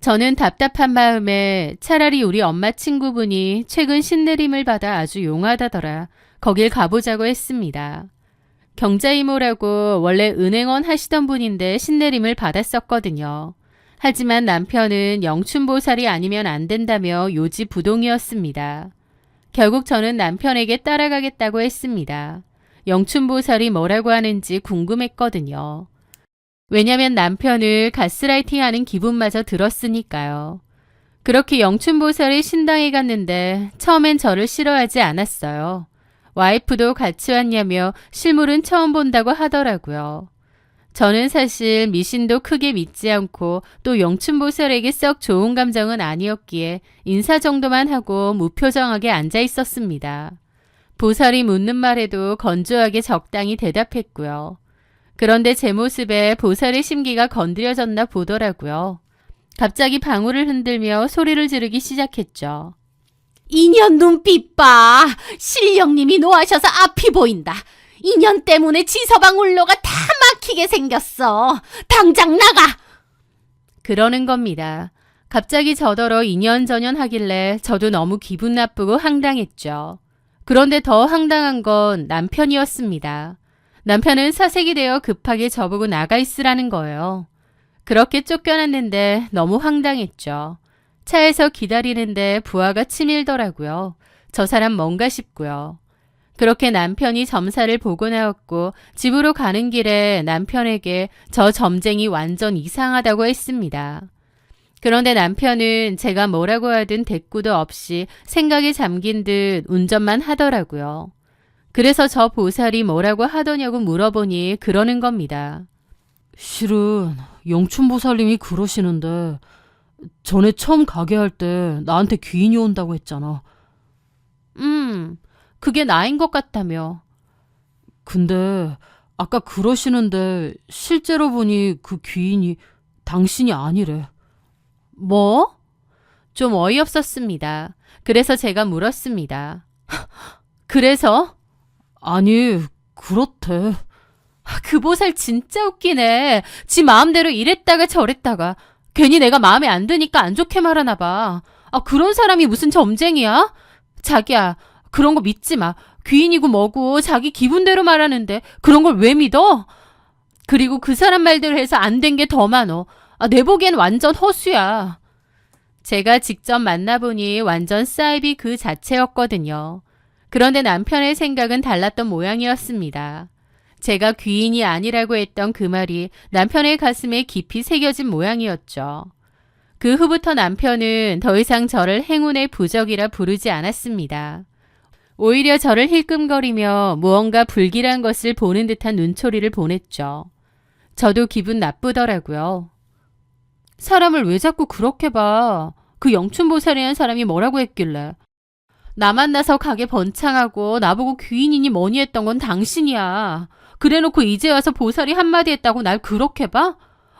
저는 답답한 마음에 차라리 우리 엄마 친구분이 최근 신내림을 받아 아주 용하다더라. 거길 가보자고 했습니다. 경자이모라고 원래 은행원 하시던 분인데 신내림을 받았었거든요. 하지만 남편은 영춘보살이 아니면 안 된다며 요지부동이었습니다. 결국 저는 남편에게 따라가겠다고 했습니다. 영춘보살이 뭐라고 하는지 궁금했거든요. 왜냐면 남편을 가스라이팅하는 기분마저 들었으니까요. 그렇게 영춘보살의 신당에 갔는데 처음엔 저를 싫어하지 않았어요. 와이프도 같이 왔냐며 실물은 처음 본다고 하더라고요. 저는 사실 미신도 크게 믿지 않고 또 영춘보살에게 썩 좋은 감정은 아니었기에 인사 정도만 하고 무표정하게 앉아 있었습니다. 보살이 묻는 말에도 건조하게 적당히 대답했고요. 그런데 제 모습에 보살의 심기가 건드려졌나 보더라고요. 갑자기 방울을 흔들며 소리를 지르기 시작했죠. 인연 눈빛 봐. 신령님이 노하셔서 앞이 보인다. 인연 때문에 지서방 울로가 다 막히게 생겼어. 당장 나가. 그러는 겁니다. 갑자기 저더러 인연전연 하길래 저도 너무 기분 나쁘고 황당했죠. 그런데 더 황당한 건 남편이었습니다. 남편은 사색이 되어 급하게 저보고 나가 있으라는 거예요. 그렇게 쫓겨났는데 너무 황당했죠. 차에서 기다리는데 부하가 치밀더라고요. 저 사람 뭔가 싶고요. 그렇게 남편이 점사를 보고 나왔고 집으로 가는 길에 남편에게 저 점쟁이 완전 이상하다고 했습니다. 그런데 남편은 제가 뭐라고 하든 대꾸도 없이 생각에 잠긴 듯 운전만 하더라고요. 그래서 저 보살이 뭐라고 하더냐고 물어보니 그러는 겁니다. 실은 영춘보살님이 그러시는데 전에 처음 가게 할 때 나한테 귀인이 온다고 했잖아. 그게 나인 것 같다며. 근데 아까 그러시는데 실제로 보니 그 귀인이 당신이 아니래. 뭐? 좀 어이없었습니다. 그래서 제가 물었습니다. 그래서? 아니, 그렇대. 그 보살 진짜 웃기네. 지 마음대로 이랬다가 저랬다가 괜히 내가 마음에 안 드니까 안 좋게 말하나 봐. 그런 사람이 무슨 점쟁이야? 자기야, 그런 거 믿지 마. 귀인이고 뭐고 자기 기분대로 말하는데 그런 걸 왜 믿어? 그리고 그 사람 말대로 해서 안 된 게 더 많어. 내 보기엔 완전 허수야. 제가 직접 만나보니 완전 사이비 그 자체였거든요. 그런데 남편의 생각은 달랐던 모양이었습니다. 제가 귀인이 아니라고 했던 그 말이 남편의 가슴에 깊이 새겨진 모양이었죠. 그 후부터 남편은 더 이상 저를 행운의 부적이라 부르지 않았습니다. 오히려 저를 힐끔거리며 무언가 불길한 것을 보는 듯한 눈초리를 보냈죠. 저도 기분 나쁘더라고요. 사람을 왜 자꾸 그렇게 봐? 그 영춘보살이라는 사람이 뭐라고 했길래? 나 만나서 가게 번창하고 나보고 귀인이니 뭐니 했던 건 당신이야. 그래놓고 이제 와서 보살이 한마디 했다고 날 그렇게 봐?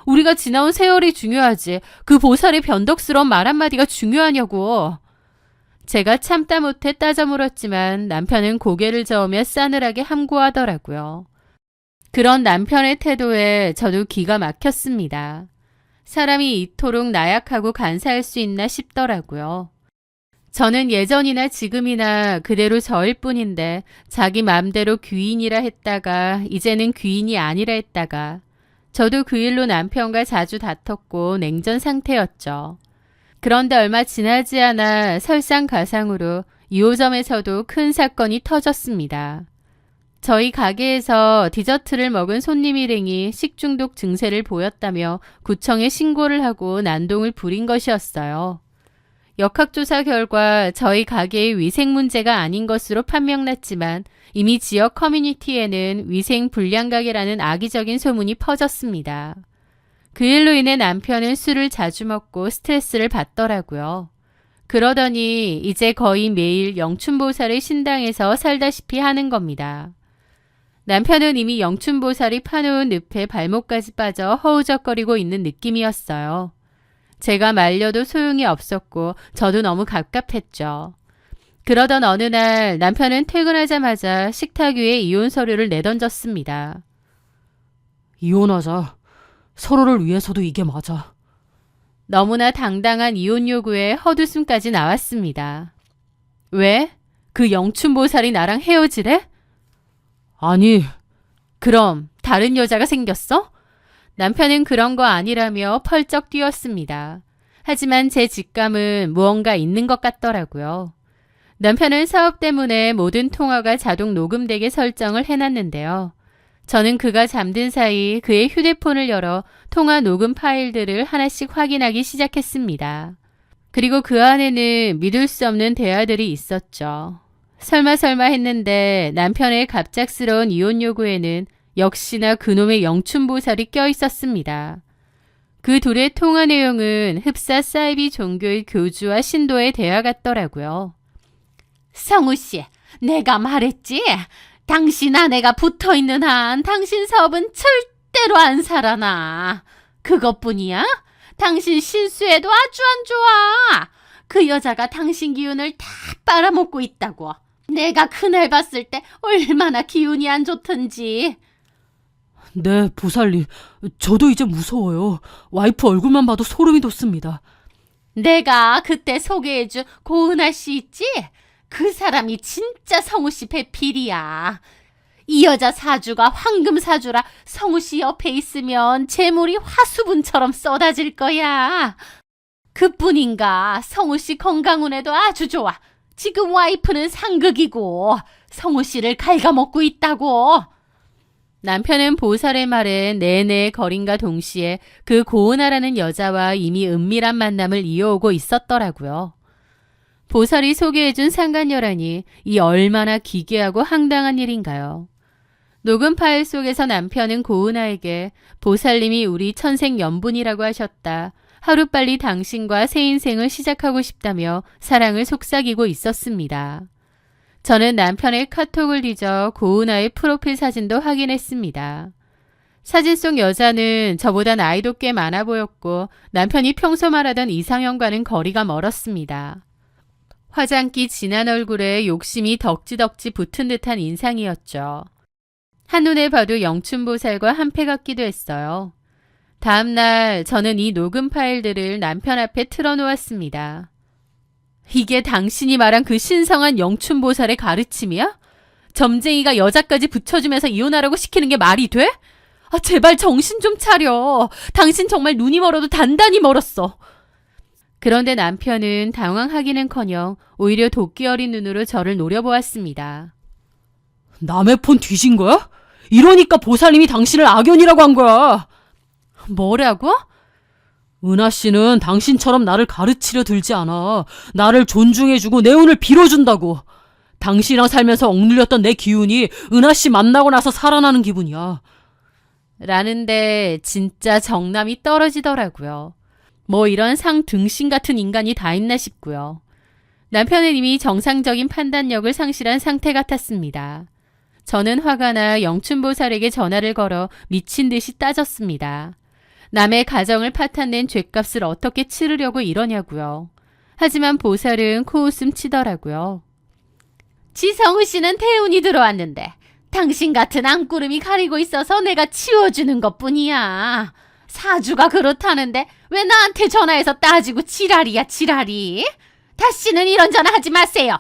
우리가 지나온 세월이 중요하지. 그 보살의 변덕스러운 말 한마디가 중요하냐고. 제가 참다 못해 따져 물었지만 남편은 고개를 저으며 싸늘하게 함구하더라고요. 그런 남편의 태도에 저도 기가 막혔습니다. 사람이 이토록 나약하고 간사할 수 있나 싶더라고요. 저는 예전이나 지금이나 그대로 저일 뿐인데 자기 맘대로 귀인이라 했다가 이제는 귀인이 아니라 했다가 저도 그 일로 남편과 자주 다퉜고 냉전 상태였죠. 그런데 얼마 지나지 않아 설상가상으로 2호점에서도 큰 사건이 터졌습니다. 저희 가게에서 디저트를 먹은 손님 일행이 식중독 증세를 보였다며 구청에 신고를 하고 난동을 부린 것이었어요. 역학조사 결과 저희 가게의 위생 문제가 아닌 것으로 판명났지만 이미 지역 커뮤니티에는 위생 불량 가게라는 악의적인 소문이 퍼졌습니다. 그 일로 인해 남편은 술을 자주 먹고 스트레스를 받더라고요. 그러더니 이제 거의 매일 영춘보살의 신당에서 살다시피 하는 겁니다. 남편은 이미 영춘보살이 파놓은 늪에 발목까지 빠져 허우적거리고 있는 느낌이었어요. 제가 말려도 소용이 없었고 저도 너무 갑갑했죠. 그러던 어느 날 남편은 퇴근하자마자 식탁 위에 이혼 서류를 내던졌습니다. 이혼하자. 서로를 위해서도 이게 맞아. 너무나 당당한 이혼 요구에 헛웃음까지 나왔습니다. 왜? 그 영춘보살이 나랑 헤어지래? 아니, 그럼 다른 여자가 생겼어? 남편은 그런 거 아니라며 펄쩍 뛰었습니다. 하지만 제 직감은 무언가 있는 것 같더라고요. 남편은 사업 때문에 모든 통화가 자동 녹음되게 설정을 해놨는데요. 저는 그가 잠든 사이 그의 휴대폰을 열어 통화 녹음 파일들을 하나씩 확인하기 시작했습니다. 그리고 그 안에는 믿을 수 없는 대화들이 있었죠. 설마 했는데 남편의 갑작스러운 이혼 요구에는 역시나 그놈의 영춘보살이 껴있었습니다. 그 둘의 통화 내용은 흡사 사이비 종교의 교주와 신도의 대화 같더라고요. 성우 씨, 내가 말했지? 당신 아내가 붙어있는 한 당신 사업은 절대로 안 살아나. 그것뿐이야? 당신 실수에도 아주 안 좋아. 그 여자가 당신 기운을 다 빨아먹고 있다고. 내가 그날 봤을 때 얼마나 기운이 안 좋던지. 네, 보살님. 저도 이제 무서워요. 와이프 얼굴만 봐도 소름이 돋습니다. 내가 그때 소개해준 고은아 씨 있지? 그 사람이 진짜 성우 씨 배필이야. 이 여자 사주가 황금 사주라 성우 씨 옆에 있으면 재물이 화수분처럼 쏟아질 거야. 그뿐인가 성우 씨 건강운에도 아주 좋아. 지금 와이프는 상극이고 성우 씨를 갉아먹고 있다고. 남편은 보살의 말에 내내 거린과 동시에 그 고은아라는 여자와 이미 은밀한 만남을 이어오고 있었더라고요. 보살이 소개해준 상간녀라니 이 얼마나 기괴하고 황당한 일인가요. 녹음 파일 속에서 남편은 고은아에게 보살님이 우리 천생연분이라고 하셨다. 하루빨리 당신과 새 인생을 시작하고 싶다며 사랑을 속삭이고 있었습니다. 저는 남편의 카톡을 뒤져 고은아의 프로필 사진도 확인했습니다. 사진 속 여자는 저보다 나이도 꽤 많아 보였고 남편이 평소 말하던 이상형과는 거리가 멀었습니다. 화장기 진한 얼굴에 욕심이 덕지덕지 붙은 듯한 인상이었죠. 한눈에 봐도 영춘보살과 한패 같기도 했어요. 다음 날 저는 이 녹음 파일들을 남편 앞에 틀어놓았습니다. 이게 당신이 말한 그 신성한 영춘보살의 가르침이야? 점쟁이가 여자까지 붙여주면서 이혼하라고 시키는 게 말이 돼? 아, 제발 정신 좀 차려. 당신 정말 눈이 멀어도 단단히 멀었어. 그런데 남편은 당황하기는커녕 오히려 도끼 어린 눈으로 저를 노려보았습니다. 남의 폰 뒤진 거야? 이러니까 보살님이 당신을 악연이라고 한 거야. 뭐라고? 은하 씨는 당신처럼 나를 가르치려 들지 않아. 나를 존중해주고 내 운을 빌어준다고. 당신이랑 살면서 억눌렸던 내 기운이 은하 씨 만나고 나서 살아나는 기분이야. 라는데 진짜 정남이 떨어지더라고요. 뭐 이런 상등신 같은 인간이 다 있나 싶고요. 남편은 이미 정상적인 판단력을 상실한 상태 같았습니다. 저는 화가 나 영춘보살에게 전화를 걸어 미친 듯이 따졌습니다. 남의 가정을 파탄낸 죗값을 어떻게 치르려고 이러냐고요. 하지만 보살은 코웃음 치더라고요. 지성우 씨는 대운이 들어왔는데 당신 같은 앙구름이 가리고 있어서 내가 치워주는 것뿐이야. 사주가 그렇다는데 왜 나한테 전화해서 따지고 지랄이야 지랄이. 다시는 이런 전화 하지 마세요.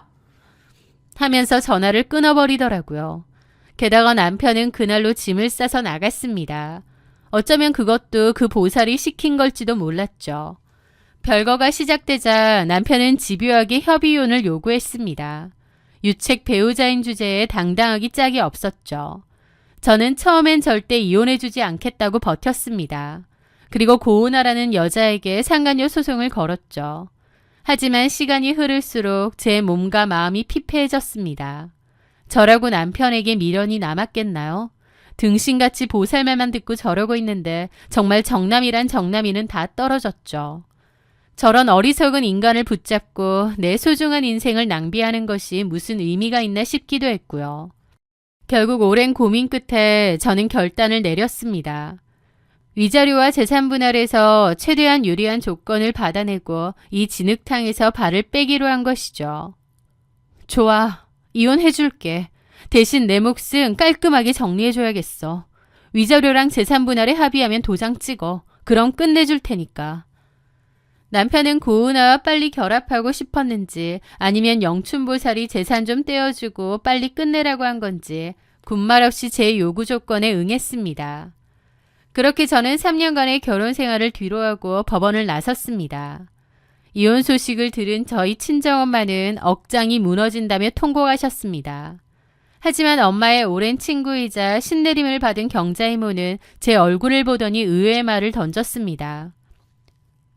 하면서 전화를 끊어버리더라고요. 게다가 남편은 그날로 짐을 싸서 나갔습니다. 어쩌면 그것도 그 보살이 시킨 걸지도 몰랐죠. 별거가 시작되자 남편은 집요하게 협의혼을 요구했습니다. 유책 배우자인 주제에 당당하기 짝이 없었죠. 저는 처음엔 절대 이혼해주지 않겠다고 버텼습니다. 그리고 고은아라는 여자에게 상간녀 소송을 걸었죠. 하지만 시간이 흐를수록 제 몸과 마음이 피폐해졌습니다. 저라고 남편에게 미련이 남았겠나요? 등신같이 보살말만 듣고 저러고 있는데 정말 정남이란 정남이는 다 떨어졌죠. 저런 어리석은 인간을 붙잡고 내 소중한 인생을 낭비하는 것이 무슨 의미가 있나 싶기도 했고요. 결국 오랜 고민 끝에 저는 결단을 내렸습니다. 위자료와 재산 분할에서 최대한 유리한 조건을 받아내고 이 진흙탕에서 발을 빼기로 한 것이죠. 좋아. 이혼해줄게. 대신 내 몫은 깔끔하게 정리해줘야겠어. 위자료랑 재산 분할에 합의하면 도장 찍어. 그럼 끝내줄 테니까. 남편은 고은아와 빨리 결합하고 싶었는지 아니면 영춘보살이 재산 좀 떼어주고 빨리 끝내라고 한 건지 군말 없이 제 요구 조건에 응했습니다. 그렇게 저는 3년간의 결혼 생활을 뒤로하고 법원을 나섰습니다. 이혼 소식을 들은 저희 친정엄마는 억장이 무너진다며 통곡하셨습니다. 하지만 엄마의 오랜 친구이자 신내림을 받은 경자이모는 제 얼굴을 보더니 의외의 말을 던졌습니다.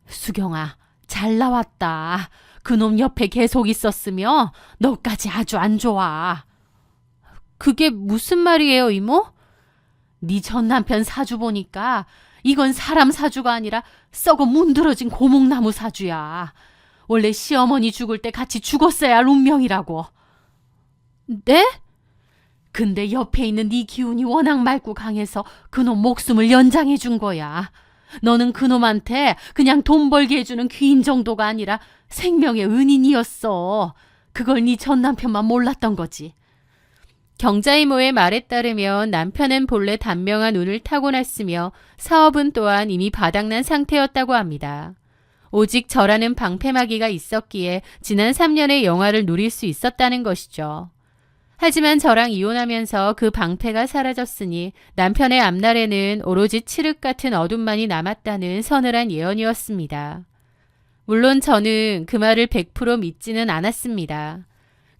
수경아, 잘 나왔다. 그놈 옆에 계속 있었으며 너까지 아주 안 좋아. 그게 무슨 말이에요, 이모? 네 전 남편 사주 보니까 이건 사람 사주가 아니라 썩어 문드러진 고목나무 사주야. 원래 시어머니 죽을 때 같이 죽었어야 할 운명이라고. 네? 근데 옆에 있는 네 기운이 워낙 맑고 강해서 그놈 목숨을 연장해 준 거야. 너는 그놈한테 그냥 돈 벌게 해주는 귀인 정도가 아니라 생명의 은인이었어. 그걸 네 전 남편만 몰랐던 거지. 경자이모의 말에 따르면 남편은 본래 단명한 운을 타고났으며 사업은 또한 이미 바닥난 상태였다고 합니다. 오직 저라는 방패막이가 있었기에 지난 3년의 영화를 누릴 수 있었다는 것이죠. 하지만 저랑 이혼하면서 그 방패가 사라졌으니 남편의 앞날에는 오로지 칠흑 같은 어둠만이 남았다는 서늘한 예언이었습니다. 물론 저는 그 말을 100% 믿지는 않았습니다.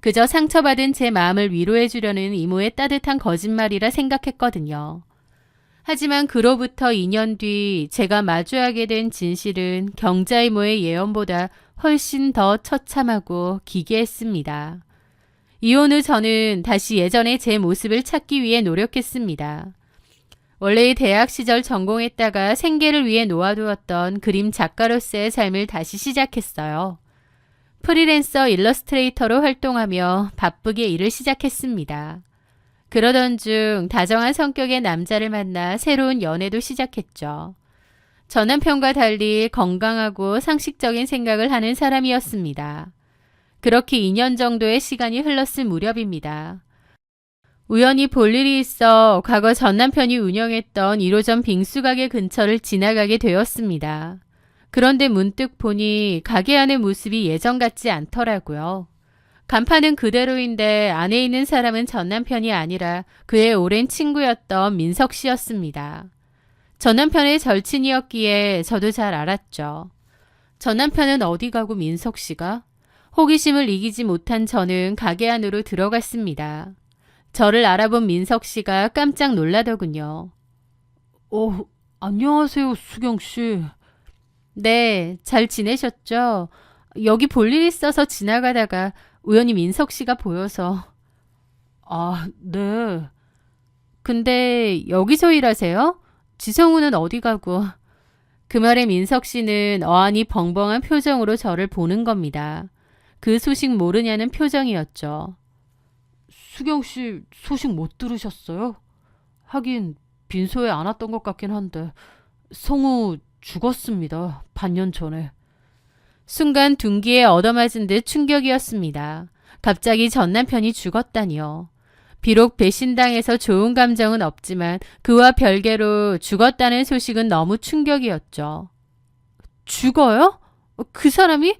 그저 상처받은 제 마음을 위로해 주려는 이모의 따뜻한 거짓말이라 생각했거든요. 하지만 그로부터 2년 뒤 제가 마주하게 된 진실은 경자이모의 예언보다 훨씬 더 처참하고 기괴했습니다. 이혼 후 저는 다시 예전의 제 모습을 찾기 위해 노력했습니다. 원래 대학 시절 전공했다가 생계를 위해 놓아두었던 그림 작가로서의 삶을 다시 시작했어요. 프리랜서 일러스트레이터로 활동하며 바쁘게 일을 시작했습니다. 그러던 중 다정한 성격의 남자를 만나 새로운 연애도 시작했죠. 전 남편과 달리 건강하고 상식적인 생각을 하는 사람이었습니다. 그렇게 2년 정도의 시간이 흘렀을 무렵입니다. 우연히 볼 일이 있어 과거 전 남편이 운영했던 1호점 빙수가게 근처를 지나가게 되었습니다. 그런데 문득 보니 가게 안의 모습이 예전 같지 않더라고요. 간판은 그대로인데 안에 있는 사람은 전 남편이 아니라 그의 오랜 친구였던 민석 씨였습니다. 전 남편의 절친이었기에 저도 잘 알았죠. 전 남편은 어디 가고 민석 씨가? 호기심을 이기지 못한 저는 가게 안으로 들어갔습니다. 저를 알아본 민석 씨가 깜짝 놀라더군요. 안녕하세요, 수경 씨. 네, 잘 지내셨죠? 여기 볼 일 있어서 지나가다가 우연히 민석 씨가 보여서. 아, 네. 근데 여기서 일하세요? 지성우는 어디 가고. 그 말에 민석 씨는 어안이 벙벙한 표정으로 저를 보는 겁니다. 그 소식 모르냐는 표정이었죠. 수경 씨 소식 못 들으셨어요? 하긴 빈소에 안 왔던 것 같긴 한데 성우 죽었습니다. 반년 전에. 순간 둔기에 얻어맞은 듯 충격이었습니다. 갑자기 전 남편이 죽었다니요. 비록 배신당해서 좋은 감정은 없지만 그와 별개로 죽었다는 소식은 너무 충격이었죠. 죽어요? 그 사람이?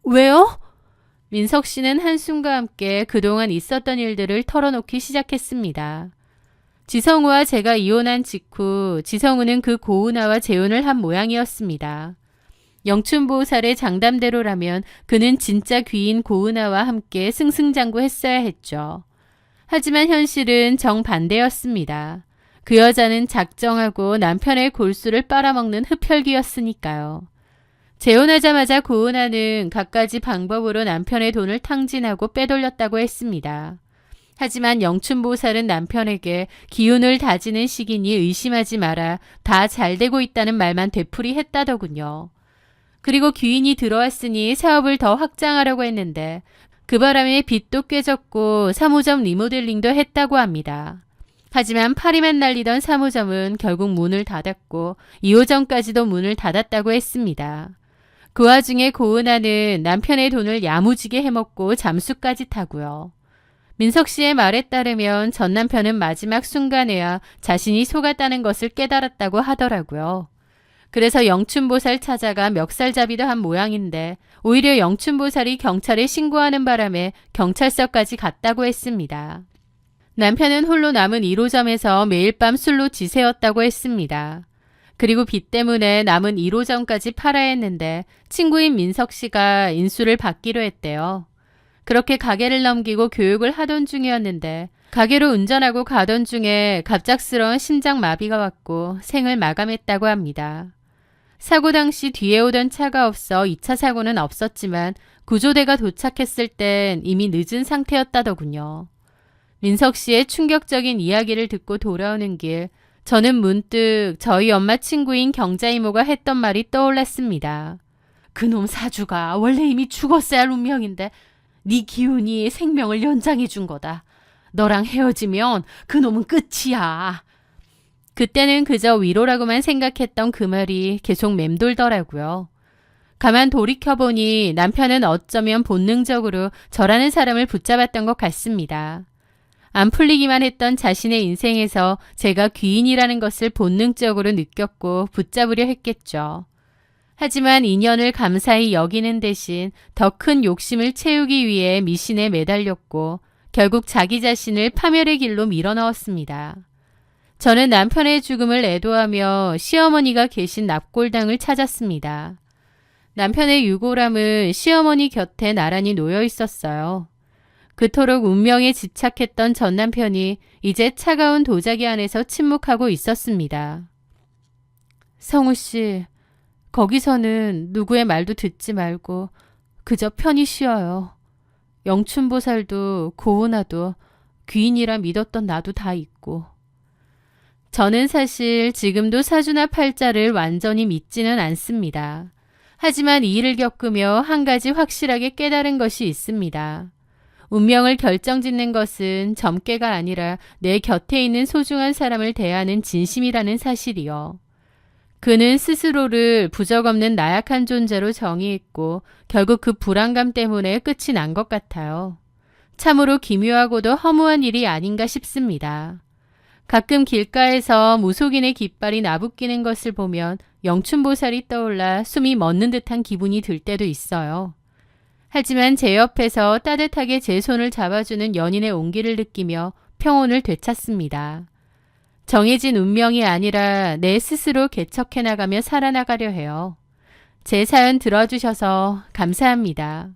왜요? 민석 씨는 한숨과 함께 그동안 있었던 일들을 털어놓기 시작했습니다. 지성우와 제가 이혼한 직후 지성우는 그 고은아와 재혼을 한 모양이었습니다. 영춘보살의 장담대로라면 그는 진짜 귀인 고은아와 함께 승승장구했어야 했죠. 하지만 현실은 정반대였습니다. 그 여자는 작정하고 남편의 골수를 빨아먹는 흡혈귀였으니까요. 재혼하자마자 고은아는 갖가지 방법으로 남편의 돈을 탕진하고 빼돌렸다고 했습니다. 하지만 영춘보살은 남편에게 기운을 다지는 시기니 의심하지 마라, 다 잘되고 있다는 말만 되풀이했다더군요. 그리고 귀인이 들어왔으니 사업을 더 확장하려고 했는데 그 바람에 빚도 꿰졌고 사무점 리모델링도 했다고 합니다. 하지만 파리만 날리던 사무점은 결국 문을 닫았고 2호점까지도 문을 닫았다고 했습니다. 그 와중에 고은아는 남편의 돈을 야무지게 해먹고 잠수까지 타고요. 민석 씨의 말에 따르면 전 남편은 마지막 순간에야 자신이 속았다는 것을 깨달았다고 하더라고요. 그래서 영춘보살 찾아가 멱살잡이도 한 모양인데 오히려 영춘보살이 경찰에 신고하는 바람에 경찰서까지 갔다고 했습니다. 남편은 홀로 남은 1호점에서 매일 밤 술로 지새웠다고 했습니다. 그리고 빚 때문에 남은 1호점까지 팔아야 했는데 친구인 민석 씨가 인수를 받기로 했대요. 그렇게 가게를 넘기고 교육을 하던 중이었는데 가게로 운전하고 가던 중에 갑작스러운 심장마비가 왔고 생을 마감했다고 합니다. 사고 당시 뒤에 오던 차가 없어 2차 사고는 없었지만 구조대가 도착했을 땐 이미 늦은 상태였다더군요. 민석 씨의 충격적인 이야기를 듣고 돌아오는 길, 저는 문득 저희 엄마 친구인 경자 이모가 했던 말이 떠올랐습니다. 그놈 사주가 원래 이미 죽었어야 할 운명인데 네 기운이 생명을 연장해 준 거다. 너랑 헤어지면 그놈은 끝이야. 그때는 그저 위로라고만 생각했던 그 말이 계속 맴돌더라고요. 가만 돌이켜보니 남편은 어쩌면 본능적으로 저라는 사람을 붙잡았던 것 같습니다. 안 풀리기만 했던 자신의 인생에서 제가 귀인이라는 것을 본능적으로 느꼈고 붙잡으려 했겠죠. 하지만 인연을 감사히 여기는 대신 더 큰 욕심을 채우기 위해 미신에 매달렸고 결국 자기 자신을 파멸의 길로 밀어넣었습니다. 저는 남편의 죽음을 애도하며 시어머니가 계신 납골당을 찾았습니다. 남편의 유골함은 시어머니 곁에 나란히 놓여 있었어요. 그토록 운명에 집착했던 전 남편이 이제 차가운 도자기 안에서 침묵하고 있었습니다. 성우 씨, 거기서는 누구의 말도 듣지 말고 그저 편히 쉬어요. 영춘보살도 고은아도 귀인이라 믿었던 나도 다 있고. 저는 사실 지금도 사주나 팔자를 완전히 믿지는 않습니다. 하지만 이 일을 겪으며 한 가지 확실하게 깨달은 것이 있습니다. 운명을 결정짓는 것은 점괘가 아니라 내 곁에 있는 소중한 사람을 대하는 진심이라는 사실이요. 그는 스스로를 부적없는 나약한 존재로 정의했고 결국 그 불안감 때문에 끝이 난 것 같아요. 참으로 기묘하고도 허무한 일이 아닌가 싶습니다. 가끔 길가에서 무속인의 깃발이 나부끼는 것을 보면 영춘보살이 떠올라 숨이 멎는 듯한 기분이 들 때도 있어요. 하지만 제 옆에서 따뜻하게 제 손을 잡아주는 연인의 온기를 느끼며 평온을 되찾습니다. 정해진 운명이 아니라 내 스스로 개척해 나가며 살아나가려 해요. 제 사연 들어주셔서 감사합니다.